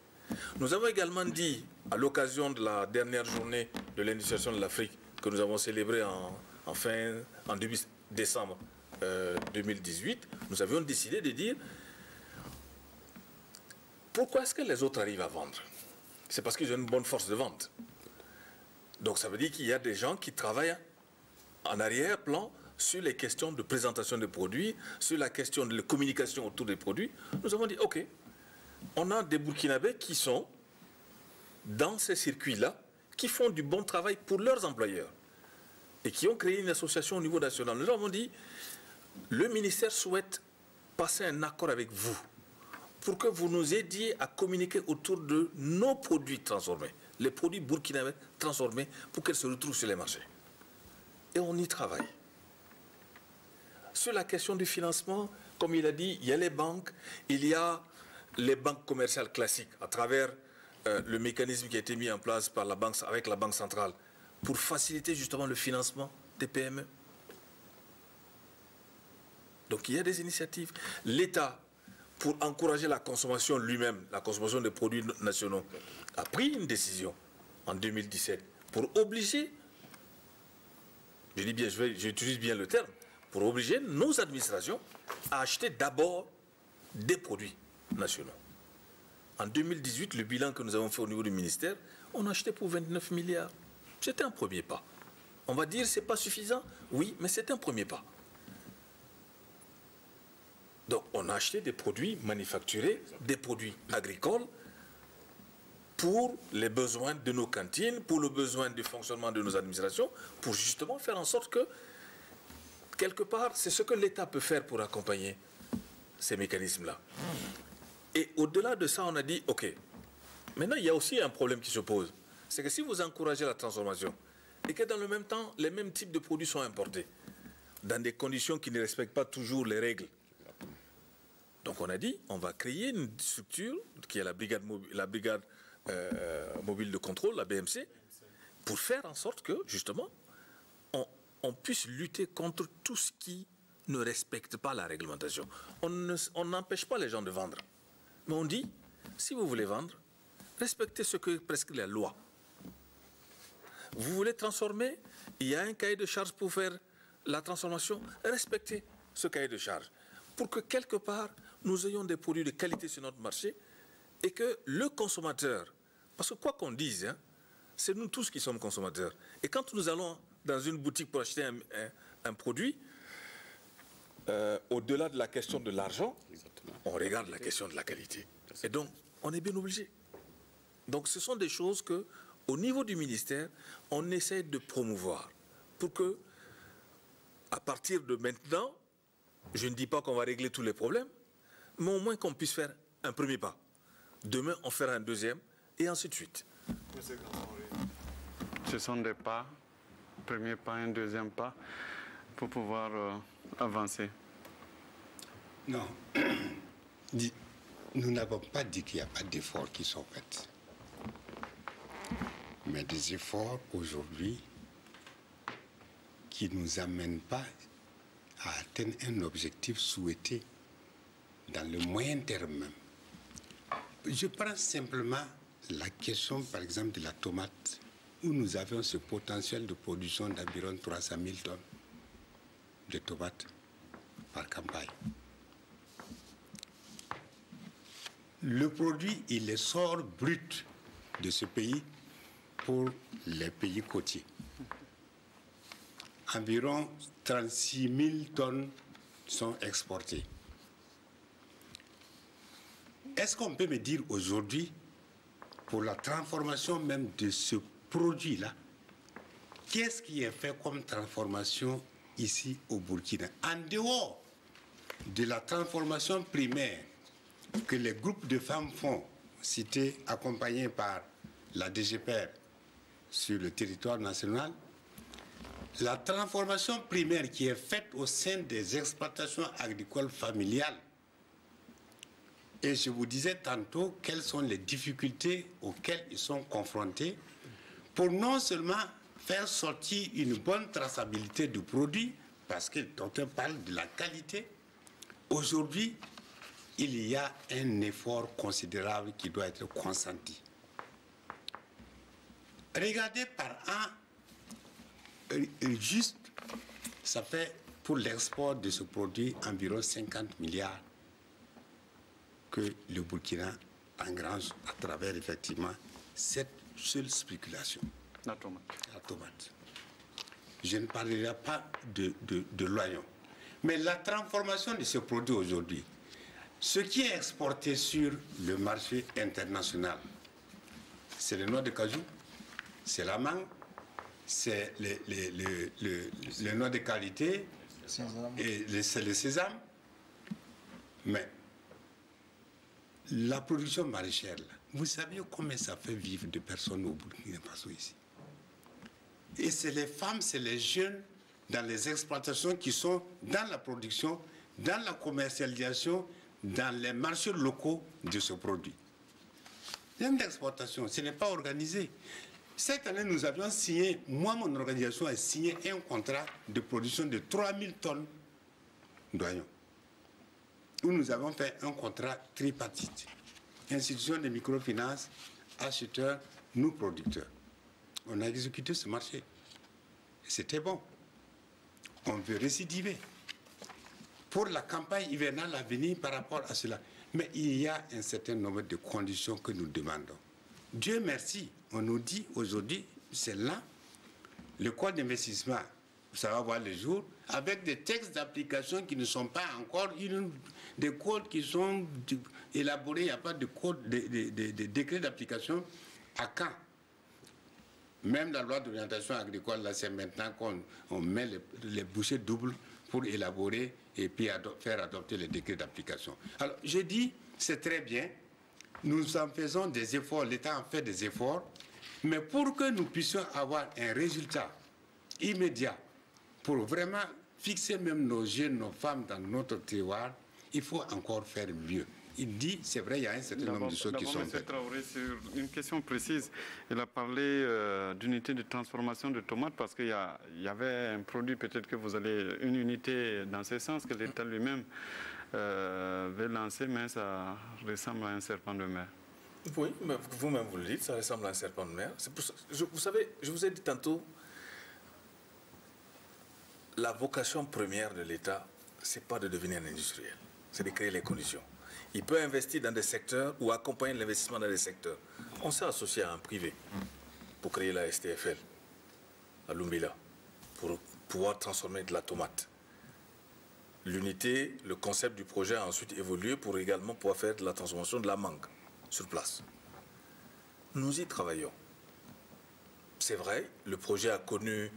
Nous avons également dit, à l'occasion de la dernière journée de l'industrialisation de l'Afrique, que nous avons célébrée en début décembre 2018, nous avions décidé de dire pourquoi est-ce que les autres arrivent à vendre? C'est parce qu'ils ont une bonne force de vente. Donc ça veut dire qu'il y a des gens qui travaillent en arrière-plan sur les questions de présentation des produits, sur la question de la communication autour des produits. Nous avons dit, OK, on a des Burkinabés qui sont dans ces circuits-là, qui font du bon travail pour leurs employeurs et qui ont créé une association au niveau national. Nous avons dit, le ministère souhaite passer un accord avec vous pour que vous nous aidiez à communiquer autour de nos produits transformés, les produits burkinabés transformés, pour qu'elles se retrouvent sur les marchés. Et on y travaille. Sur la question du financement, comme il a dit, il y a les banques, il y a les banques commerciales classiques, à travers le mécanisme qui a été mis en place par la banque, avec la Banque centrale, pour faciliter justement le financement des PME. Donc il y a des initiatives. L'État, pour encourager la consommation lui-même, la consommation des produits nationaux, a pris une décision en 2017 pour obliger, je dis bien, j'utilise bien le terme, pour obliger nos administrations à acheter d'abord des produits nationaux. En 2018, le bilan que nous avons fait au niveau du ministère, on a acheté pour 29 milliards. C'était un premier pas. On va dire que ce n'est pas suffisant, oui, mais c'est un premier pas. Donc, on a acheté des produits manufacturés, des produits agricoles, pour les besoins de nos cantines, pour le besoin du fonctionnement de nos administrations, pour justement faire en sorte que, quelque part, c'est ce que l'État peut faire pour accompagner ces mécanismes-là. Et au-delà de ça, on a dit, OK, maintenant, il y a aussi un problème qui se pose. C'est que si vous encouragez la transformation, et que dans le même temps, les mêmes types de produits sont importés, dans des conditions qui ne respectent pas toujours les règles. Donc on a dit, on va créer une structure, qui est la brigade mobile de contrôle, la BMC, pour faire en sorte que, justement, on puisse lutter contre tout ce qui ne respecte pas la réglementation. On n'empêche pas les gens de vendre. Mais on dit, si vous voulez vendre, respectez ce que prescrit la loi. Vous voulez transformer, il y a un cahier de charges pour faire la transformation, respectez ce cahier de charges. Pour que quelque part, nous ayons des produits de qualité sur notre marché et que le consommateur, parce que quoi qu'on dise, hein, c'est nous tous qui sommes consommateurs. Et quand nous allons dans une boutique pour acheter un produit, au-delà de la question de l'argent, on regarde la question de la qualité. Et donc, on est bien obligé. Donc, ce sont des choses que, au niveau du ministère, on essaie de promouvoir pour que, à partir de maintenant, je ne dis pas qu'on va régler tous les problèmes, mais au moins qu'on puisse faire un premier pas. Demain, on fera un deuxième, et ainsi de suite. Monsieur Gansonri, ce sont des pas, premier pas, un deuxième pas, pour pouvoir avancer. Non. Nous n'avons pas dit qu'il n'y a pas d'efforts qui sont faits. Mais des efforts aujourd'hui qui ne nous amènent pas à atteindre un objectif souhaité dans le moyen terme même. Je prends simplement la question, par exemple, de la tomate, où nous avons ce potentiel de production d'environ 300 000 tonnes de tomates par campagne. Le produit, il est sort brut de ce pays pour les pays côtiers. Environ 36 000 tonnes sont exportées. Est-ce qu'on peut me dire aujourd'hui, pour la transformation même de ce produit-là, qu'est-ce qui est fait comme transformation ici au Burkina? En dehors de la transformation primaire que les groupes de femmes font, cités, accompagnés par la DGPR sur le territoire national, la transformation primaire qui est faite au sein des exploitations agricoles familiales. Et je vous disais tantôt quelles sont les difficultés auxquelles ils sont confrontés pour non seulement faire sortir une bonne traçabilité du produit, parce que le docteur parle de la qualité. Aujourd'hui, il y a un effort considérable qui doit être consenti. Regardez par an, juste, ça fait pour l'export de ce produit environ 50 milliards que le Burkina engrange à travers effectivement cette seule spéculation. La tomate. La tomate. je ne parlerai pas de l'oignon. Mais la transformation de ce produit aujourd'hui, ce qui est exporté sur le marché international, c'est le noix de cajou, c'est la mangue, c'est les noix de qualité, et c'est le sésame. Mais la production maraîchère, là, vous savez combien ça fait vivre de personnes au Burkina Faso ici? Et c'est les femmes, c'est les jeunes dans les exploitations qui sont dans la production, dans la commercialisation, dans les marchés locaux de ce produit. Même l'exportation, ce n'est pas organisé. Cette année, nous avions signé, moi, mon organisation a signé un contrat de production de 3000 tonnes d'oignons, où nous avons fait un contrat tripartite. Institution de microfinance, acheteurs, nous producteurs. On a exécuté ce marché. C'était bon. On veut récidiver pour la campagne hivernale à venir par rapport à cela. Mais il y a un certain nombre de conditions que nous demandons. Dieu merci, on nous dit aujourd'hui, c'est là, le code d'investissement, ça va voir le jour, avec des textes d'application qui ne sont pas encore, des codes qui sont élaborés, il n'y a pas de code, de décret d'application. À quand? Même la loi d'orientation agricole, là, c'est maintenant qu'on met les bouchées doubles pour élaborer et puis faire adopter les décrets d'application. Alors, je dis, c'est très bien, nous en faisons des efforts, l'État en fait des efforts, mais pour que nous puissions avoir un résultat immédiat, pour vraiment fixer même nos jeunes, nos femmes dans notre terroir, il faut encore faire mieux. Il dit, c'est vrai, il y a un certain nombre de choses qui sont faites. Traoré, sur une question précise, il a parlé d'unité de transformation de tomates parce qu'il y avait un produit, peut-être que vous allez, une unité dans ce sens que l'État lui-même veut lancer, mais ça ressemble à un serpent de mer. Oui, mais vous-même vous le dites, ça ressemble à un serpent de mer. Pour ça, vous savez, je vous ai dit tantôt, la vocation première de l'État, ce n'est pas de devenir un industriel, c'est de créer les conditions. Il peut investir dans des secteurs ou accompagner l'investissement dans des secteurs. On s'est associé à un privé pour créer la STFL à Lumbila, pour pouvoir transformer de la tomate. L'unité, le concept du projet a ensuite évolué pour également pouvoir faire de la transformation de la mangue sur place. Nous y travaillons. C'est vrai, le projet a connu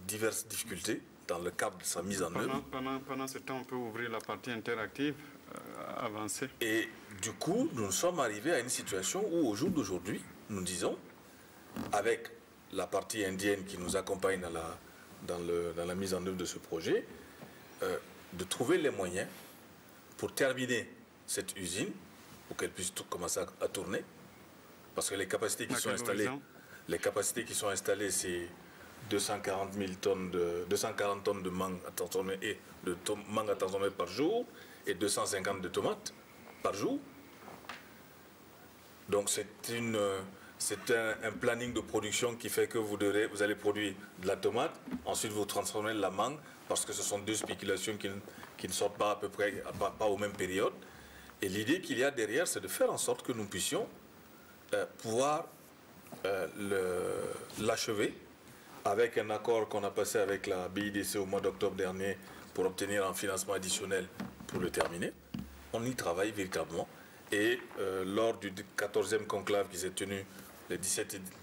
diverses difficultés dans le cadre de sa mise en œuvre. Pendant ce temps, on peut ouvrir la partie interactive, avancer. Et du coup, nous sommes arrivés à une situation où, au jour d'aujourd'hui, nous disons, avec la partie indienne qui nous accompagne dans la mise en œuvre de ce projet, de trouver les moyens pour terminer cette usine, pour qu'elle puisse commencer à tourner, parce que les capacités qui sont installées, c'est 240 tonnes de mangue à transformer par jour et 250 de tomates par jour. Donc c'est un planning de production qui fait que vous allez produire de la tomate, ensuite vous transformez de la mangue, parce que ce sont deux spéculations qui ne sortent pas à peu près, pas aux mêmes périodes. Et l'idée qu'il y a derrière, c'est de faire en sorte que nous puissions pouvoir l'achever avec un accord qu'on a passé avec la BIDC au mois d'octobre dernier pour obtenir un financement additionnel pour le terminer. On y travaille véritablement. Et lors du 14e conclave qui s'est tenu du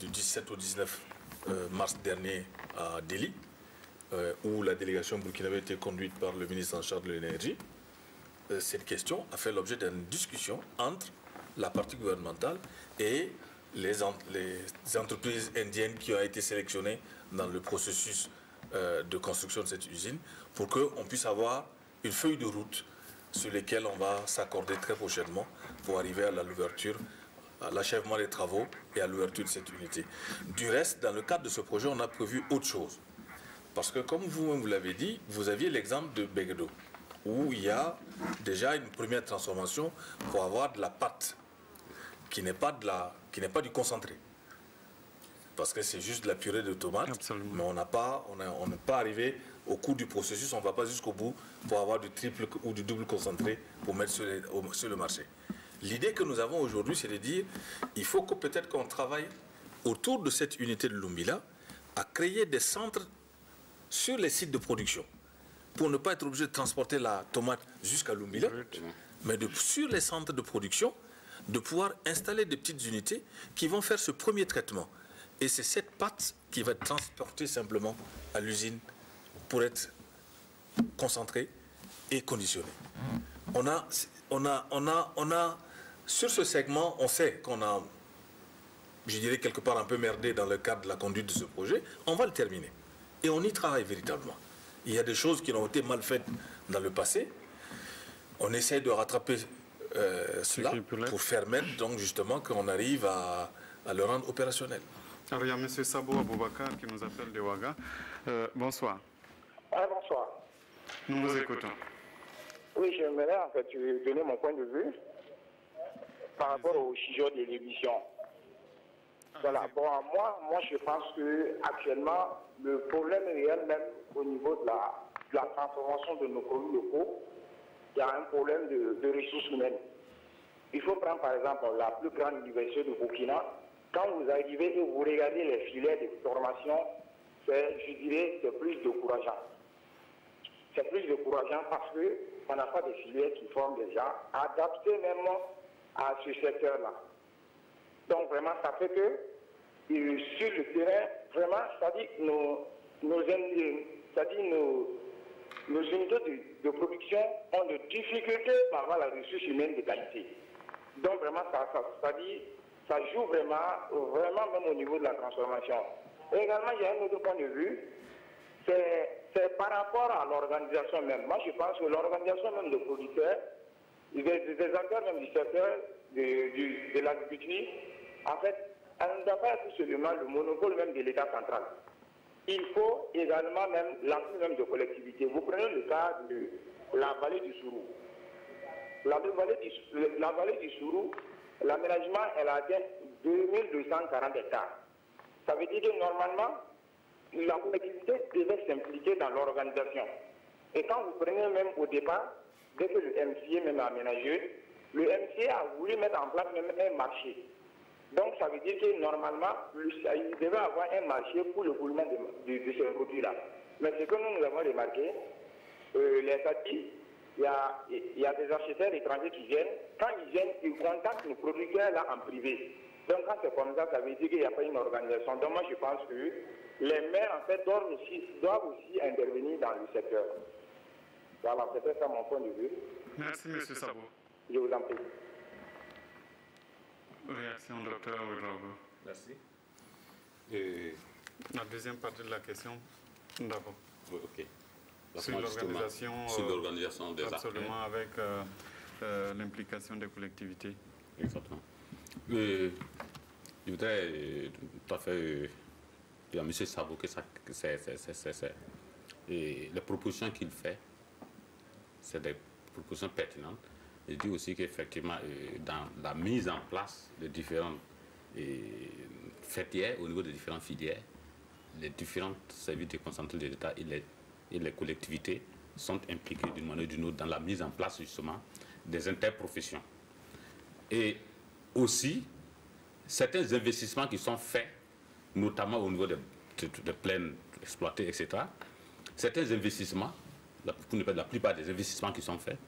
17 au 19 mars dernier à Delhi, où la délégation burkinabé a été conduite par le ministre en charge de l'énergie, cette question a fait l'objet d'une discussion entre la partie gouvernementale et les entreprises indiennes qui ont été sélectionnées dans le processus de construction de cette usine, pour qu'on puisse avoir une feuille de route sur laquelle on va s'accorder très prochainement pour arriver à l'ouverture, à l'achèvement des travaux et à l'ouverture de cette unité. Du reste, dans le cadre de ce projet, on a prévu autre chose. Parce que, comme vous-même vous l'avez dit, vous aviez l'exemple de Begedo, où il y a déjà une première transformation pour avoir de la pâte qui n'est pas du concentré. Parce que c'est juste de la purée de tomates. Absolument. Mais on n'est pas arrivé au cours du processus, on ne va pas jusqu'au bout pour avoir du triple ou du double concentré pour mettre sur le marché. L'idée que nous avons aujourd'hui, c'est de dire il faut que peut-être qu'on travaille autour de cette unité de Lumbila, à créer des centres sur les sites de production, pour ne pas être obligé de transporter la tomate jusqu'à Lumbila, mais sur les centres de production, de pouvoir installer des petites unités qui vont faire ce premier traitement. Et c'est cette pâte qui va être transportée simplement à l'usine pour être concentrée et conditionnée. Sur ce segment, on sait qu'on a, je dirais, quelque part un peu merdé dans le cadre de la conduite de ce projet. On va le terminer. Et on y travaille véritablement. Il y a des choses qui ont été mal faites dans le passé. On essaie de rattraper cela pour permettre donc justement qu'on arrive à le rendre opérationnel. Alors il y a M. Sabo Aboubakar qui nous appelle de Ouaga. Bonsoir. Ah, bonsoir. Nous vous écoutons. Oui, j'aimerais en fait donner mon point de vue par rapport au sujet de l'émission. Voilà. Bon, moi je pense que actuellement le problème réel même au niveau de la transformation de nos produits locaux, il y a un problème de ressources humaines. Il faut prendre par exemple la plus grande université de Burkina. Quand vous arrivez et vous regardez les filets de formation, je dirais c'est plus décourageant. C'est plus décourageant parce qu'on n'a pas de filières qui forment des gens adaptés même à ce secteur-là. Donc vraiment, ça fait que sur le terrain, vraiment, c'est-à-dire nos unités de production ont des difficultés par rapport à la ressource humaine de qualité. Donc vraiment, ça joue vraiment même au niveau de la transformation. Et également, il y a un autre point de vue, c'est par rapport à l'organisation même. Moi, je pense que l'organisation même des producteurs, des acteurs même du secteur de l'agriculture, en fait, elle ne doit pas être seulement le monopole même de l'État central. Il faut également même l'appui même de collectivités. Vous prenez le cas de la vallée du Sourou. La vallée du Sourou, l'aménagement, elle atteint 2240 hectares. Ça veut dire que normalement, la collectivité devait s'impliquer dans l'organisation. Et quand vous prenez même au départ, dès que le MCA même a aménagé, le MCA a voulu mettre en place même un marché. Donc ça veut dire que normalement, il devait avoir un marché pour le roulement de ces produits-là. Mais ce que nous avons remarqué, les statuts, il y a des acheteurs étrangers qui viennent. Quand ils viennent, ils contactent nos producteurs là en privé. Donc quand c'est comme ça veut dire qu'il n'y a pas une organisation. Donc moi je pense que les maires en fait doivent aussi intervenir dans le secteur. Voilà, c'était ça mon point de vue. Merci M. Sabo. Je vous en prie. Réaction, docteur Ouedraogo. Merci. La deuxième partie de la question, d'abord. Oui, ok. Sur l'organisation des acteurs. Absolument, avec l'implication des collectivités. Exactement. Je voudrais tout à fait dire à M. Sabo que les propositions qu'il fait, c'est des propositions pertinentes. Je dis aussi qu'effectivement, dans la mise en place de différentes filières, au niveau des différentes filières, les différents services déconcentrés de l'État et les collectivités sont impliqués d'une manière ou d'une autre dans la mise en place justement des interprofessions. Et aussi, certains investissements qui sont faits, notamment au niveau des plaines exploitées, etc., certains investissements, pour ne pas dire la plupart des investissements qui sont faits,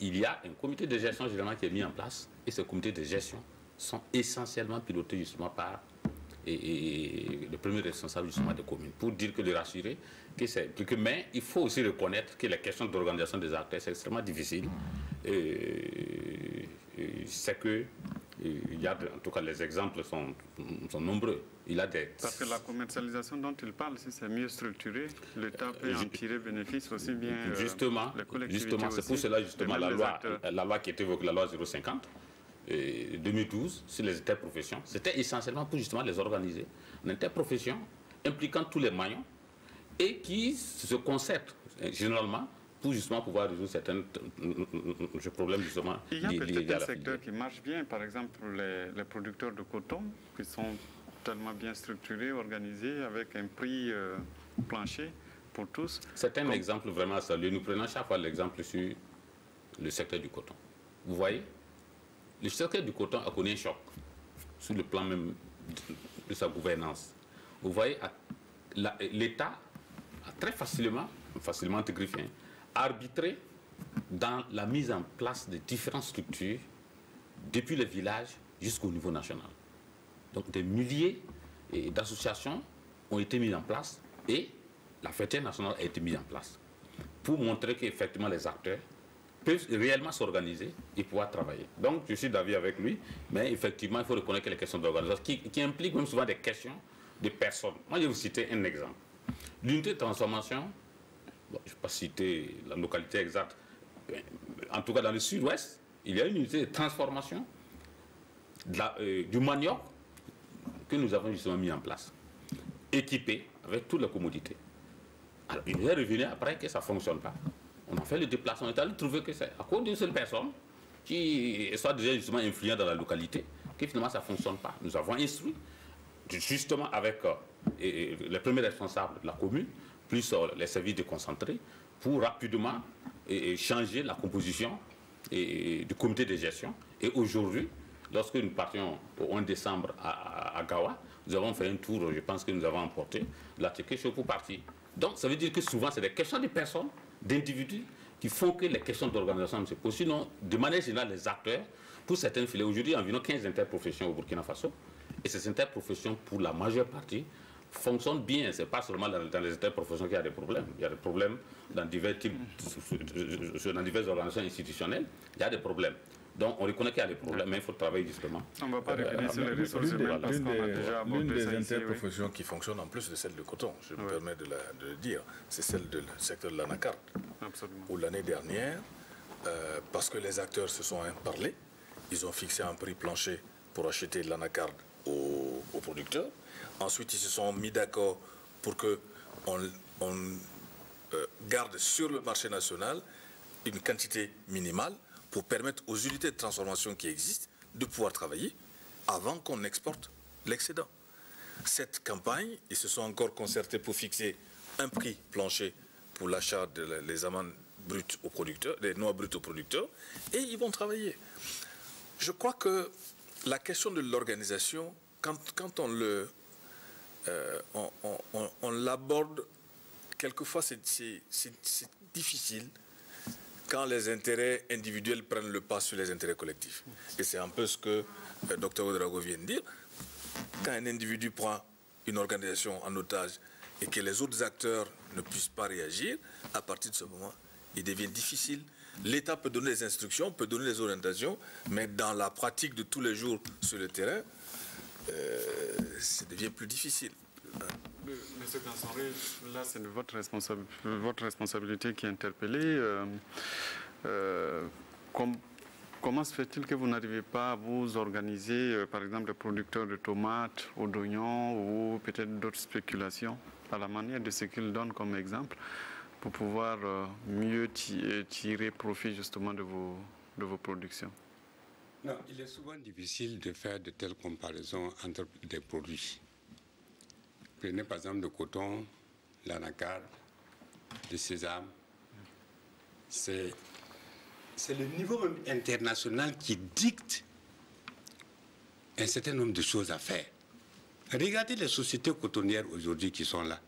il y a un comité de gestion généralement qui est mis en place, et ce comité de gestion sont essentiellement pilotés justement par le premier responsable justement des communes, pour dire que le rassurer, mais il faut aussi reconnaître que la question d'organisation des acteurs c'est extrêmement difficile. C'est que il y a en tout cas les exemples sont nombreux. Il a des... Parce que la commercialisation dont il parle, si c'est mieux structuré, l'État peut en tirer bénéfice aussi bien. Justement, c'est pour cela justement la loi qui était évoquée, la loi 050 2012 sur les interprofessions, c'était essentiellement pour justement les organiser en interprofession, impliquant tous les maillons et qui se concertent généralement pour justement pouvoir résoudre certains problèmes justement. Il y a peut-être un secteur qui marche bien, par exemple les producteurs de coton qui sont tellement bien structurés, organisés, avec un prix plancher pour tous. C'est un exemple vraiment à saluer. Nous prenons chaque fois l'exemple sur le secteur du coton. Vous voyez, le secteur du coton a connu un choc sur le plan même de sa gouvernance. Vous voyez, l'État a très facilement entre griffes, arbitré dans la mise en place de différentes structures, depuis les villages jusqu'au niveau national. Donc des milliers d'associations ont été mises en place et la fête nationale a été mise en place pour montrer qu'effectivement les acteurs peuvent réellement s'organiser et pouvoir travailler. Donc je suis d'avis avec lui, mais effectivement il faut reconnaître que les questions d'organisation qui impliquent même souvent des questions de personnes. Moi je vais vous citer un exemple. L'unité de transformation, bon, je ne vais pas citer la localité exacte, en tout cas dans le sud-ouest, il y a une unité de transformation du manioc que nous avons justement mis en place, équipée avec toutes les commodités. Alors il est revenu après que ça ne fonctionne pas. On a fait le déplacement, on est allé trouver que c'est à cause d'une seule personne qui soit déjà justement influente dans la localité, que finalement ça ne fonctionne pas. Nous avons instruit justement avec les premiers responsables de la commune, plus les services déconcentrés, pour rapidement changer la composition du comité de gestion. Et aujourd'hui, lorsque nous partions au 1 décembre à Gawa, nous avons fait un tour, je pense que nous avons emporté la ticket pour partir. Donc ça veut dire que souvent c'est des questions de personnes, d'individus, qui font que les questions d'organisation se posent. Sinon, de manière générale, les acteurs, pour certaines filières, aujourd'hui environ 15 interprofessions au Burkina Faso, et ces interprofessions, pour la majeure partie, fonctionnent bien. Ce n'est pas seulement dans les interprofessions qu'il y a des problèmes. Il y a des problèmes dans divers types, dans diverses organisations institutionnelles. Il y a des problèmes. Donc on reconnaît qu'il y a des problèmes, mais il faut travailler justement. On ne va pas revenir sur les ressources humaines parce qu'on a déjà abordé L'une des ça ici, interprofessions qui fonctionne en plus de celle de coton, je me permets de le dire, c'est celle du secteur de l'anacarde. Absolument. Où l'année dernière, parce que les acteurs se sont parlé, ils ont fixé un prix plancher pour acheter de l'anacarde aux producteurs. Ensuite, ils se sont mis d'accord pour qu'on garde sur le marché national une quantité minimale pour permettre aux unités de transformation qui existent de pouvoir travailler avant qu'on exporte l'excédent. Cette campagne, ils se sont encore concertés pour fixer un prix plancher pour l'achat des amandes brutes aux producteurs, des noix brutes aux producteurs, et ils vont travailler. Je crois que la question de l'organisation, quand on l'aborde, quelquefois c'est difficile quand les intérêts individuels prennent le pas sur les intérêts collectifs. Et c'est un peu ce que le Dr Ouedraogo vient de dire. Quand un individu prend une organisation en otage et que les autres acteurs ne puissent pas réagir, à partir de ce moment, il devient difficile. L'État peut donner les instructions, peut donner les orientations, mais dans la pratique de tous les jours sur le terrain, ça devient plus difficile. Monsieur Gansonré, là c'est votre responsabilité qui est interpellée. Comment se fait-il que vous n'arrivez pas à vous organiser, par exemple, les producteurs de tomates ou d'oignons ou peut-être d'autres spéculations, à la manière de ce qu'ils donnent comme exemple, pour pouvoir mieux tirer profit justement de vos productions? Non, il est souvent difficile de faire de telles comparaisons entre des produits. Prenez par exemple le coton, l'anacarde, le sésame. C'est le niveau même international qui dicte un certain nombre de choses à faire. Regardez les sociétés cotonnières aujourd'hui qui sont là.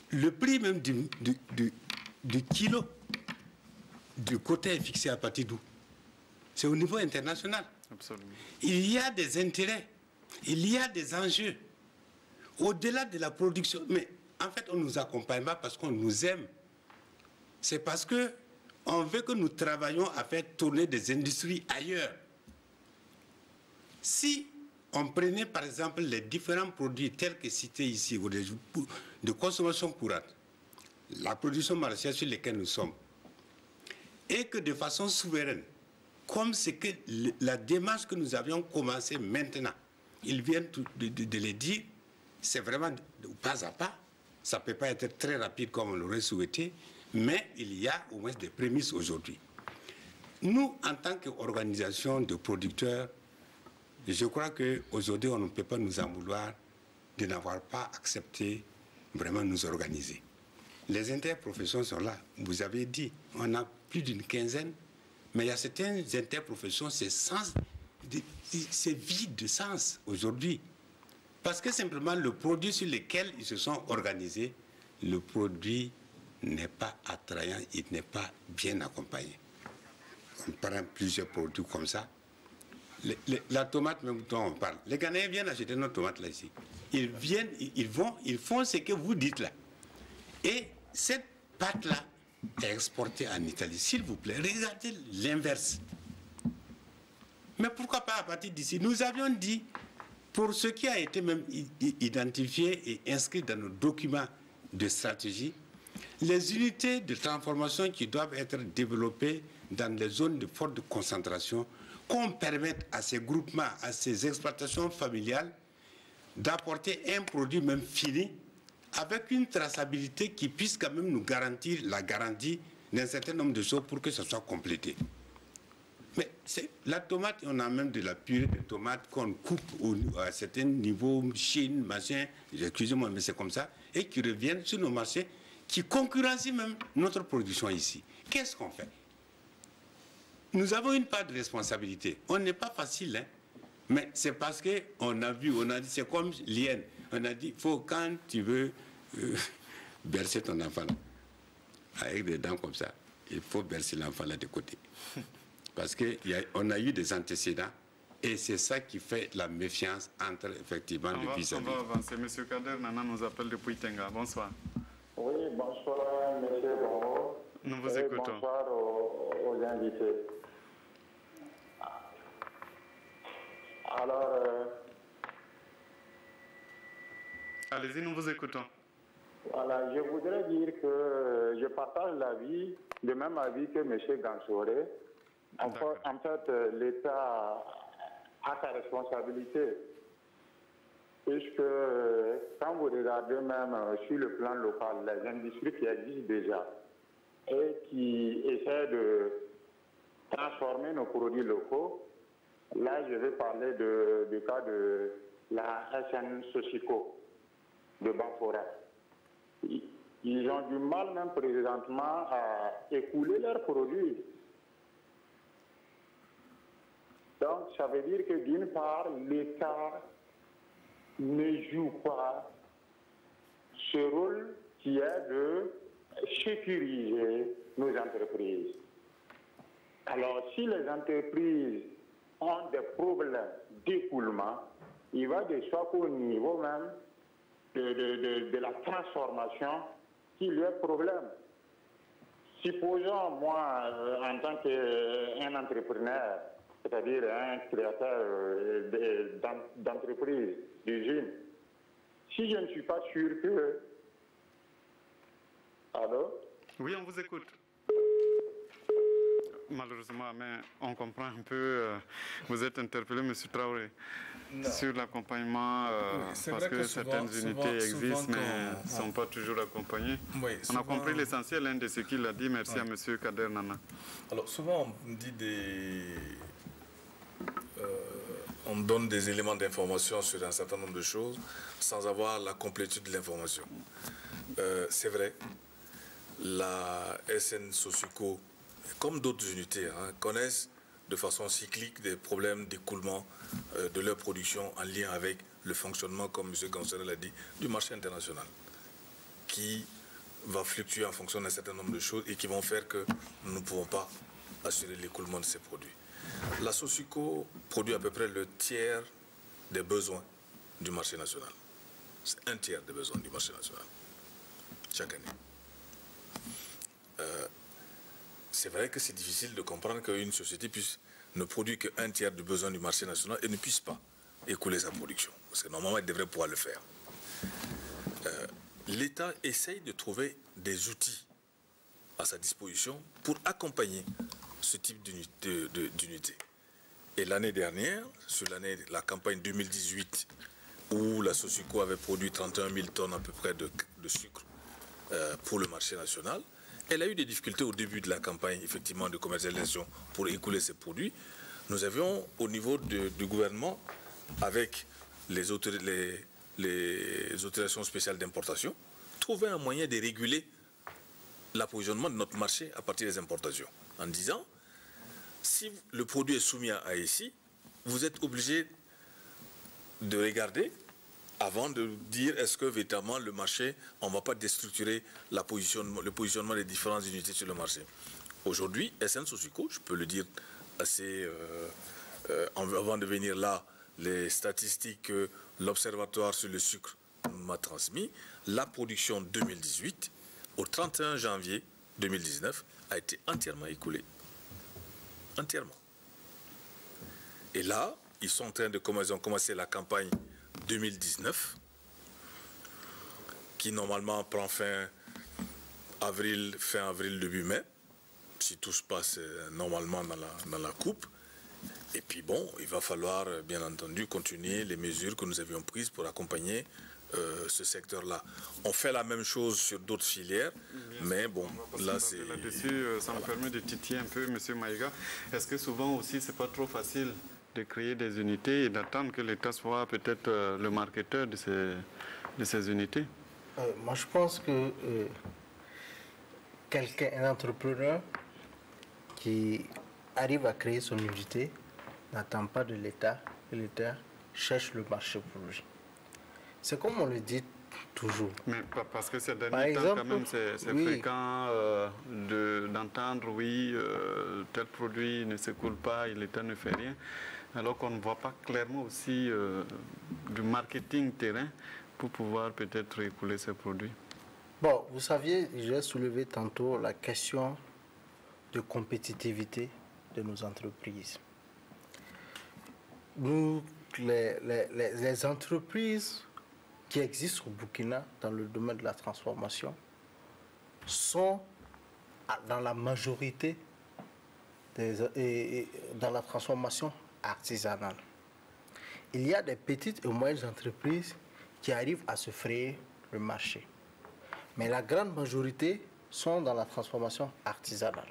Le prix même du kilo du coton est fixé à partir d'où? C'est au niveau international. Absolument. Il y a des intérêts, il y a des enjeux. Au-delà de la production, mais en fait, on ne nous accompagne pas parce qu'on nous aime. C'est parce qu'on veut que nous travaillions à faire tourner des industries ailleurs. Si on prenait par exemple les différents produits tels que cités ici, ou de consommation courante, la production maraîchère sur laquelle nous sommes, et que de façon souveraine, comme c'est que la démarche que nous avions commencée maintenant, ils viennent de le dire, c'est vraiment pas à pas. Ça ne peut pas être très rapide comme on l'aurait souhaité, mais il y a au moins des prémices aujourd'hui. Nous, en tant qu'organisation de producteurs, je crois qu'aujourd'hui, on ne peut pas nous en vouloir de n'avoir pas accepté vraiment nous organiser. Les interprofessions sont là. Vous avez dit, on a plus d'une quinzaine, mais il y a certaines interprofessions, c'est vide de sens aujourd'hui. Parce que simplement le produit sur lequel ils se sont organisés, le produit n'est pas attrayant, il n'est pas bien accompagné. On prend plusieurs produits comme ça. La tomate même dont on parle, les Ghanéens viennent acheter notre tomate là ici. Ils viennent, ils font ce que vous dites là. Et cette pâte-là est exportée en Italie. S'il vous plaît, regardez l'inverse. Mais pourquoi pas à partir d'ici? Nous avions dit, pour ce qui a été même identifié et inscrit dans nos documents de stratégie, les unités de transformation qui doivent être développées dans les zones de forte concentration, qu'on permette à ces groupements, à ces exploitations familiales, d'apporter un produit même fini, avec une traçabilité qui puisse quand même nous garantir la garantie d'un certain nombre de choses pour que ça soit complété. Mais la tomate, on a même de la purée de tomate qu'on coupe à certains niveaux, Chine, machin, excusez-moi, mais c'est comme ça, et qui reviennent sur nos marchés, qui concurrencient même notre production ici. Qu'est-ce qu'on fait? Nous avons une part de responsabilité. On n'est pas facile, hein, mais c'est parce qu'on a vu, on a dit, c'est comme l'hyène. On a dit, faut quand tu veux bercer ton enfant là, avec des dents comme ça, il faut bercer l'enfant là de côté. Parce qu'on a eu des antécédents et c'est ça qui fait la méfiance entre effectivement le vis-à-vis. On va avancer. Monsieur Kader Nana nous appelle depuis Tenga. Bonsoir. Oui, bonsoir, monsieur Bongo. Nous vous écoutons. Bonsoir aux invités. Alors, allez-y, nous vous écoutons. Voilà, je voudrais dire que je partage l'avis, le même avis que M. Gansoré. En fait, l'État a sa responsabilité, puisque quand vous regardez même sur le plan local, les industries qui existent déjà et qui essaient de transformer nos produits locaux, là je vais parler du cas de la SN Sosico de Banfora. Ils ont du mal même présentement à écouler leurs produits. Donc, ça veut dire que d'une part, l'État ne joue pas ce rôle qui est de sécuriser nos entreprises. Alors, si les entreprises ont des problèmes d'écoulement, il va de soi qu'au niveau même de la transformation qu'il y a problème. Supposons, moi, en tant qu'un entrepreneur, c'est-à-dire un créateur d'entreprise, d'usine, si je ne suis pas sûr que... Allô? Oui, on vous écoute. Malheureusement, mais on comprend un peu, vous êtes interpellé, M. Traoré, sur l'accompagnement, parce que certaines unités existent, mais ne sont pas toujours accompagnées. Oui, on a compris l'essentiel de ce qu'il a dit. Merci à M. Kader Nana. Alors, souvent, on dit on donne des éléments d'information sur un certain nombre de choses sans avoir la complétude de l'information. C'est vrai, la SN Sosico, comme d'autres unités, connaissent de façon cyclique des problèmes d'écoulement de leur production en lien avec le fonctionnement, comme M. Gansel l'a dit, du marché international, qui va fluctuer en fonction d'un certain nombre de choses et qui vont faire que nous ne pouvons pas assurer l'écoulement de ces produits. La Sosico produit à peu près le tiers des besoins du marché national. C'est un tiers des besoins du marché national, chaque année. C'est vrai que c'est difficile de comprendre qu'une société ne produise qu'un tiers du besoin du marché national et ne puisse pas écouler sa production. Parce que normalement, elle devrait pouvoir le faire. L'État essaye de trouver des outils à sa disposition pour accompagner ce type d'unité. Et l'année dernière, sur la campagne 2018, où la Sosico avait produit 31 000 tonnes à peu près de sucre pour le marché national, elle a eu des difficultés au début de la campagne, effectivement, de commercialisation pour écouler ses produits. Nous avions, au niveau du gouvernement, avec les autorisations spéciales d'importation, trouvé un moyen de réguler l'approvisionnement de notre marché à partir des importations, en disant, si le produit est soumis à AECI, vous êtes obligé de regarder avant de dire est-ce que véritablement le marché, on ne va pas déstructurer le positionnement des différentes unités sur le marché. Aujourd'hui, SN Sosuco, je peux le dire assez avant de venir là, les statistiques que l'Observatoire sur le sucre m'a transmis, la production 2018, au 31 janvier 2019, a été entièrement écoulée. Entièrement. Et là, ils ont commencé la campagne 2019, qui normalement prend fin avril, début mai, si tout se passe normalement dans la coupe. Et puis bon, il va falloir bien entendu continuer les mesures que nous avions prises pour accompagner ce secteur-là. On fait la même chose sur d'autres filières, mais bon, là c'est... Là-dessus, ça me permet de titiller un peu, M. Maïga. Est-ce que souvent aussi, c'est pas trop facile de créer des unités et d'attendre que l'État soit peut-être le marketeur de ces unités? Moi, je pense que un entrepreneur qui arrive à créer son unité n'attend pas de l'État, que l'État cherche le marché pour lui. C'est comme on le dit toujours. Mais parce que ces derniers temps, quand même, c'est fréquent d'entendre, oui, tel produit ne s'écoule pas et l'État ne fait rien, alors qu'on ne voit pas clairement aussi du marketing terrain pour pouvoir peut-être écouler ces produits. Bon, vous saviez, j'ai soulevé tantôt la question de compétitivité de nos entreprises. Nous, les entreprises qui existent au Burkina dans le domaine de la transformation sont dans la majorité dans la transformation artisanale. Il y a des petites et moyennes entreprises qui arrivent à se frayer le marché. Mais la grande majorité sont dans la transformation artisanale.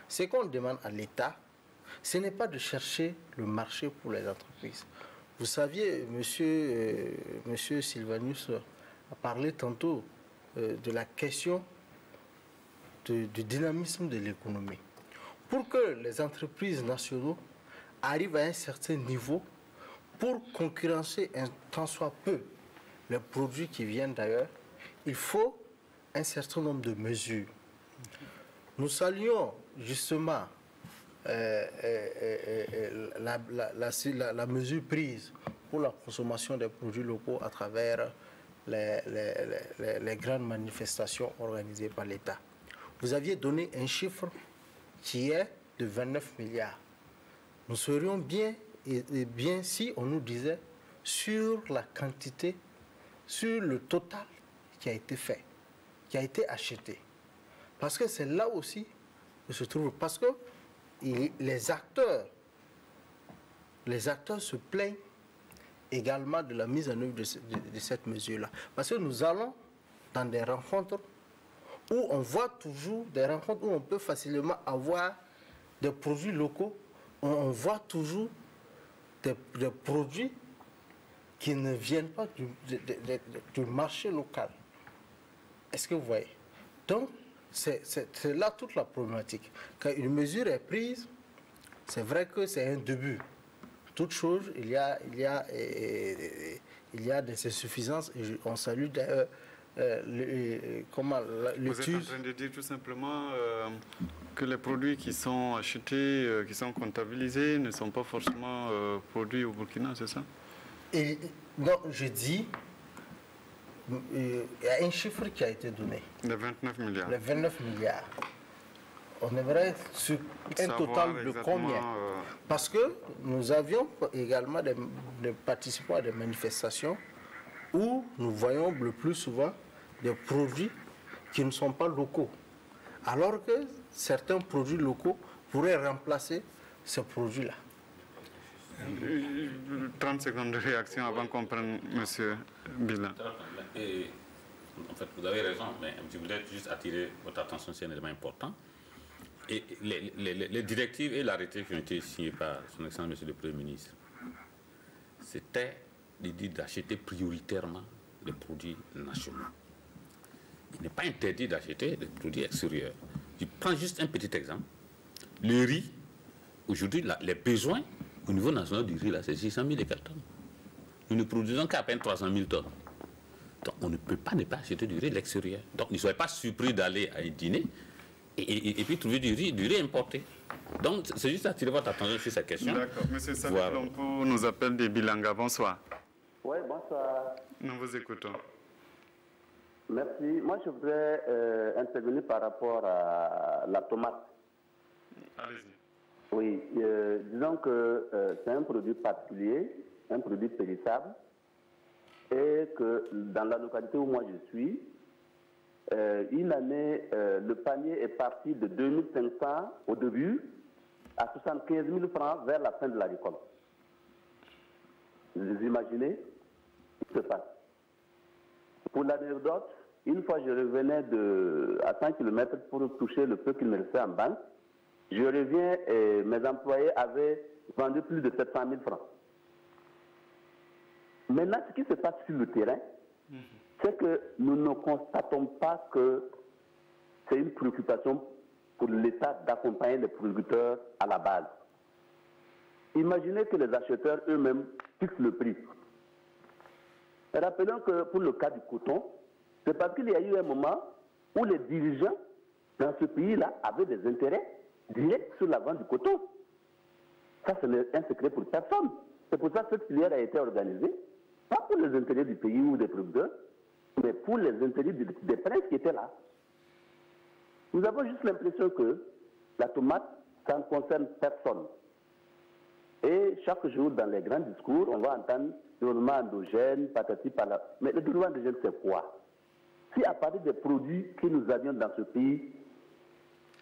Ce qu'on demande à l'État, ce n'est pas de chercher le marché pour les entreprises. Vous saviez, monsieur Sylvanus a parlé tantôt de la question du dynamisme de l'économie. Pour que les entreprises nationales arrivent à un certain niveau, pour concurrencer un tant soit peu les produits qui viennent d'ailleurs, il faut un certain nombre de mesures. Nous saluons justement la mesure prise pour la consommation des produits locaux à travers les grandes manifestations organisées par l'État. Vous aviez donné un chiffre qui est de 29 milliards. Nous serions bien si on nous disait sur la quantité, sur le total qui a été fait, qui a été acheté. Parce que c'est là aussi que se trouve, parce que les acteurs se plaignent également de la mise en œuvre de cette mesure-là. Parce que nous allons dans des rencontres où on voit toujours des rencontres où on peut facilement avoir des produits locaux, où on voit toujours des produits qui ne viennent pas du marché local. Est-ce que vous voyez? Donc, c'est là toute la problématique. Quand une mesure est prise, c'est vrai que c'est un début. Toute chose, il y a des insuffisances et on salue d'ailleurs l'étude. Vous êtes en train de dire tout simplement que les produits qui sont achetés, qui sont comptabilisés, ne sont pas forcément produits au Burkina, c'est ça? Non, je dis... Il y a un chiffre qui a été donné. Les 29 milliards. Les 29 milliards. On aimerait sur un total de combien? Parce que nous avions également des participants à des manifestations où nous voyons le plus souvent des produits qui ne sont pas locaux. Alors que certains produits locaux pourraient remplacer ces produits-là. 30 secondes de réaction avant qu'on prenne M. Bilan. En fait, vous avez raison, mais je voulais juste attirer votre attention sur un élément important. Et les directives et l'arrêté qui ont été signés par son Excellence Monsieur le Premier ministre, c'était de dire d'acheter prioritairement des produits nationaux. Il n'est pas interdit d'acheter des produits extérieurs. Je prends juste un petit exemple. Le riz, aujourd'hui, les besoins au niveau national du riz, c'est 600 000 et quelques tonnes. Nous ne produisons qu'à peine 300 000 tonnes. Donc on ne peut pas ne pas acheter du riz de l'extérieur. Donc ne soyez pas surpris d'aller à un dîner et puis trouver du riz importé. Donc c'est juste attirer votre attention sur cette question. D'accord. Monsieur Salif Lompo nous appelle de Bilanga. Bonsoir. Oui, bonsoir. Nous vous écoutons. Merci. Moi, je voudrais intervenir par rapport à la tomate. Allez-y. Oui, disons que c'est un produit particulier, un produit périssable, et que dans la localité où moi je suis, une année, le panier est parti de 2500 au début à 75 000 francs vers la fin de la récolte. Vous imaginez ce qui se passe. Pour l'anecdote, une fois je revenais à 100 km pour toucher le peu qu'il me restait en banque. Je reviens et mes employés avaient vendu plus de 700 000 francs. Maintenant, ce qui se passe sur le terrain, c'est que nous ne constatons pas que c'est une préoccupation pour l'État d'accompagner les producteurs à la base. Imaginez que les acheteurs eux-mêmes fixent le prix. Et rappelons que pour le cas du coton, c'est parce qu'il y a eu un moment où les dirigeants dans ce pays-là avaient des intérêts directs sur la vente du coton. Ça, c'est un secret pour personne. C'est pour ça que cette filière a été organisée, pas pour les intérêts du pays ou des producteurs, mais pour les intérêts des princes qui étaient là. Nous avons juste l'impression que la tomate, ça ne concerne personne. Et chaque jour, dans les grands discours, on va entendre développement endogène, patati patata. Mais le développement endogène, c'est quoi? Si à partir des produits que nous avions dans ce pays,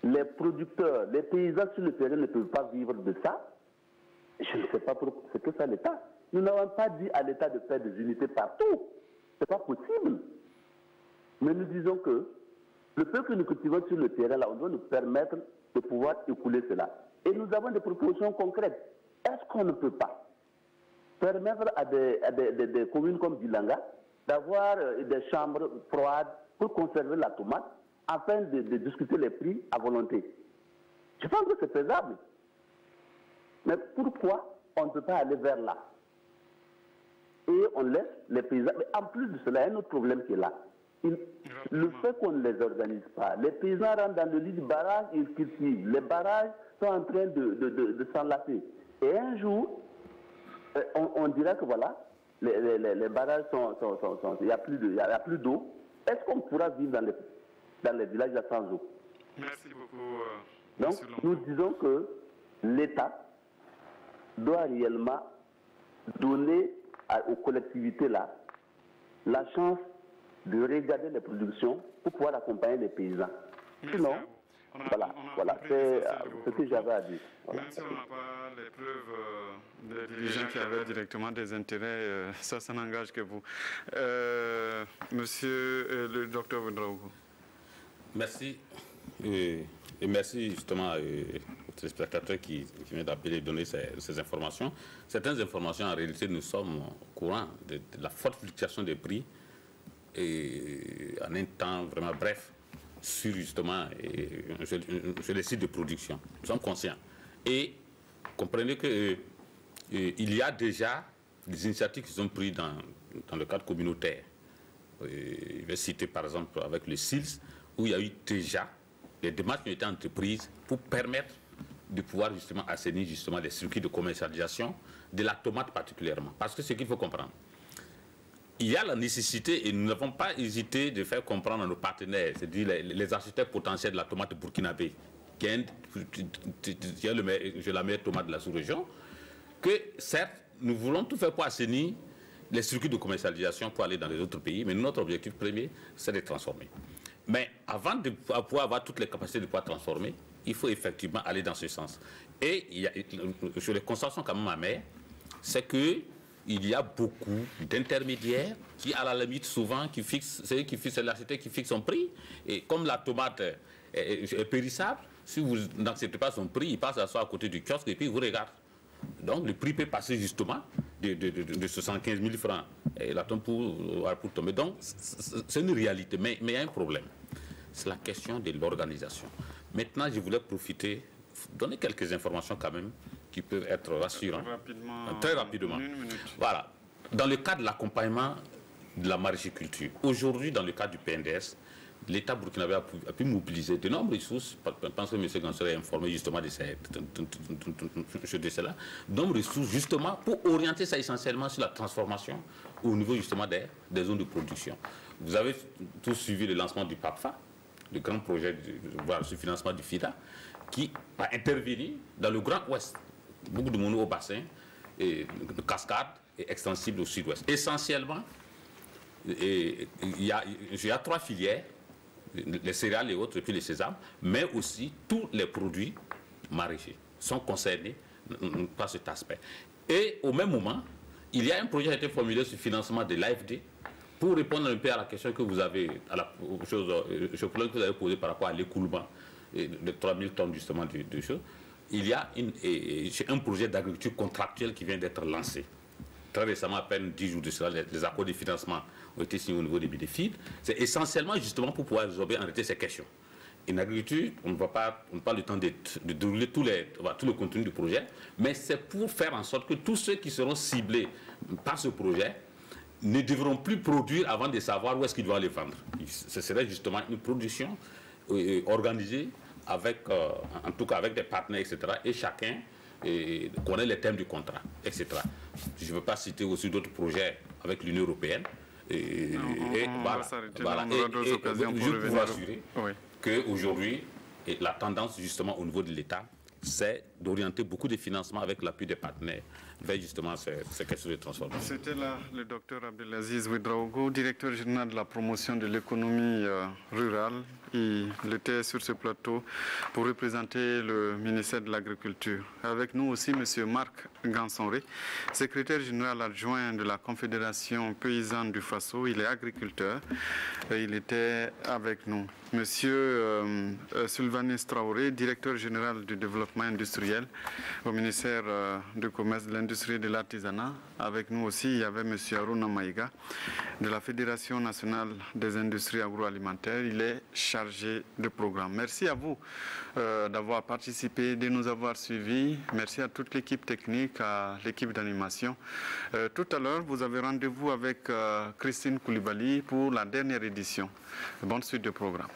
les producteurs, les paysans sur le terrain ne peuvent pas vivre de ça, je ne sais pas ce que fait l'État. Nous n'avons pas dit à l'État de faire des unités partout. Ce n'est pas possible. Mais nous disons que le peu que nous cultivons sur le terrain, là, on doit nous permettre de pouvoir écouler cela. Et nous avons des propositions concrètes. Est-ce qu'on ne peut pas permettre à des communes comme Bilanga d'avoir des chambres froides pour conserver la tomate afin de discuter les prix à volonté? Je pense que c'est faisable. Mais pourquoi on ne peut pas aller vers là? Et on laisse les paysans. Mais en plus de cela, il y a un autre problème qui est là. Le fait qu'on ne les organise pas, les paysans rentrent dans le lit du barrage, ils cultivent. Les barrages sont en train de s'enlacer. Et un jour, on dira que voilà, les barrages il n'y a plus d'eau. Est-ce qu'on pourra vivre dans les villages sans eau? Merci beaucoup. Donc, nous disons que l'État doit réellement donner aux collectivités là la chance de regarder les productions pour pouvoir accompagner les paysans. Sinon, voilà, c'est ce que j'avais à dire. Voilà. Même si on n'a pas les preuves des dirigeants qui avaient directement des intérêts, ça n'engage que vous. Monsieur le docteur Ouedraogo. Merci. Et merci justement aux téléspectateurs qui viennent d'appeler et donner ces informations. Certaines informations, en réalité, nous sommes au courant de la forte fluctuation des prix et en un temps vraiment bref sur justement sur les sites de production. Nous sommes conscients. Et comprenez qu'il y a déjà des initiatives qui sont prises dans le cadre communautaire. Je vais citer par exemple avec le SILS, où il y a eu déjà des démarches qui ont été entreprises pour permettre de pouvoir justement assainir justement les circuits de commercialisation de la tomate particulièrement. Parce que ce qu'il faut comprendre, il y a la nécessité, et nous n'avons pas hésité de faire comprendre à nos partenaires, c'est-à-dire les acheteurs potentiels de la tomate burkinabé, qui est la meilleure tomate de la sous-région, que certes, nous voulons tout faire pour assainir les circuits de commercialisation pour aller dans les autres pays, mais notre objectif premier, c'est de transformer. Mais avant de pouvoir avoir toutes les capacités de pouvoir transformer, il faut effectivement aller dans ce sens. Et sur les constatations quand même amères, c'est que il y a beaucoup d'intermédiaires qui, à la limite, souvent, c'est l'acheteur qui fixe son prix. Et comme la tomate est périssable, si vous n'acceptez pas son prix, il passe à soi à côté du kiosque et puis il vous regarde. Donc le prix peut passer justement de 75 000 francs et la tombe pour tomber. Donc c'est une réalité, mais il y a un problème. C'est la question de l'organisation. Maintenant, je voulais profiter, donner quelques informations quand même qui peuvent être rassurantes. Très rapidement. Voilà. Dans le cadre de l'accompagnement de la maraîchiculture. Aujourd'hui, dans le cadre du PNDS, l'État burkinabé a pu mobiliser de nombreuses ressources. Je pense que M. Gansore est informé justement de cela. De nombreuses ressources justement pour orienter ça essentiellement sur la transformation au niveau justement des zones de production. Vous avez tous suivi le lancement du PAPFA, le grand projet de financement du FIDA, qui va intervenir dans le Grand Ouest. Beaucoup de monde au bassin, et de cascade et extensible au sud-ouest. Essentiellement, il y a 3 filières, les céréales et autres, et puis les sésames, mais aussi tous les produits maraîchers sont concernés par cet aspect. Et au même moment, il y a un projet qui a été formulé sur le financement de l'AFD pour répondre un peu à la question que vous avez, que vous avez posée par rapport à l'écoulement de 3000 tonnes justement de choses. Il y a un projet d'agriculture contractuelle qui vient d'être lancé. Très récemment, à peine 10 jours de cela, les accords de financement ont été signés au niveau des BDFID. C'est essentiellement justement pour pouvoir résorber en réalité ces questions. En agriculture, on n'a pas le temps de dérouler tout le contenu du projet, mais c'est pour faire en sorte que tous ceux qui seront ciblés par ce projet ne devront plus produire avant de savoir où est-ce qu'ils vont les vendre. Ce serait justement une production organisée avec, en tout cas avec des partenaires, etc. Et chacun connaît les thèmes du contrat, etc. Je ne veux pas citer aussi d'autres projets avec l'Union européenne. Voilà. Je peux vous assurer qu'aujourd'hui, la tendance justement au niveau de l'État, c'est d'orienter beaucoup de financements avec l'appui des partenaires vers justement ces questions de transformation. C'était là le docteur Abdelaziz Ouedraogo, directeur général de la promotion de l'économie rurale. Il était sur ce plateau pour représenter le ministère de l'Agriculture. Avec nous aussi M. Marc Gansonré, secrétaire général adjoint de la Confédération paysanne du Faso. Il est agriculteur et il était avec nous. M. Sylvanus Traoré, directeur général du développement industriel au ministère du Commerce, de l'Industrie et de l'Artisanat. Avec nous aussi, il y avait M. Aruna Maïga de la Fédération nationale des industries agroalimentaires. Il est chargé de programme. Merci à vous d'avoir participé, de nous avoir suivis. Merci à toute l'équipe technique, à l'équipe d'animation. Tout à l'heure, vous avez rendez-vous avec Christine Koulibaly pour la dernière édition. Bonne suite de programme.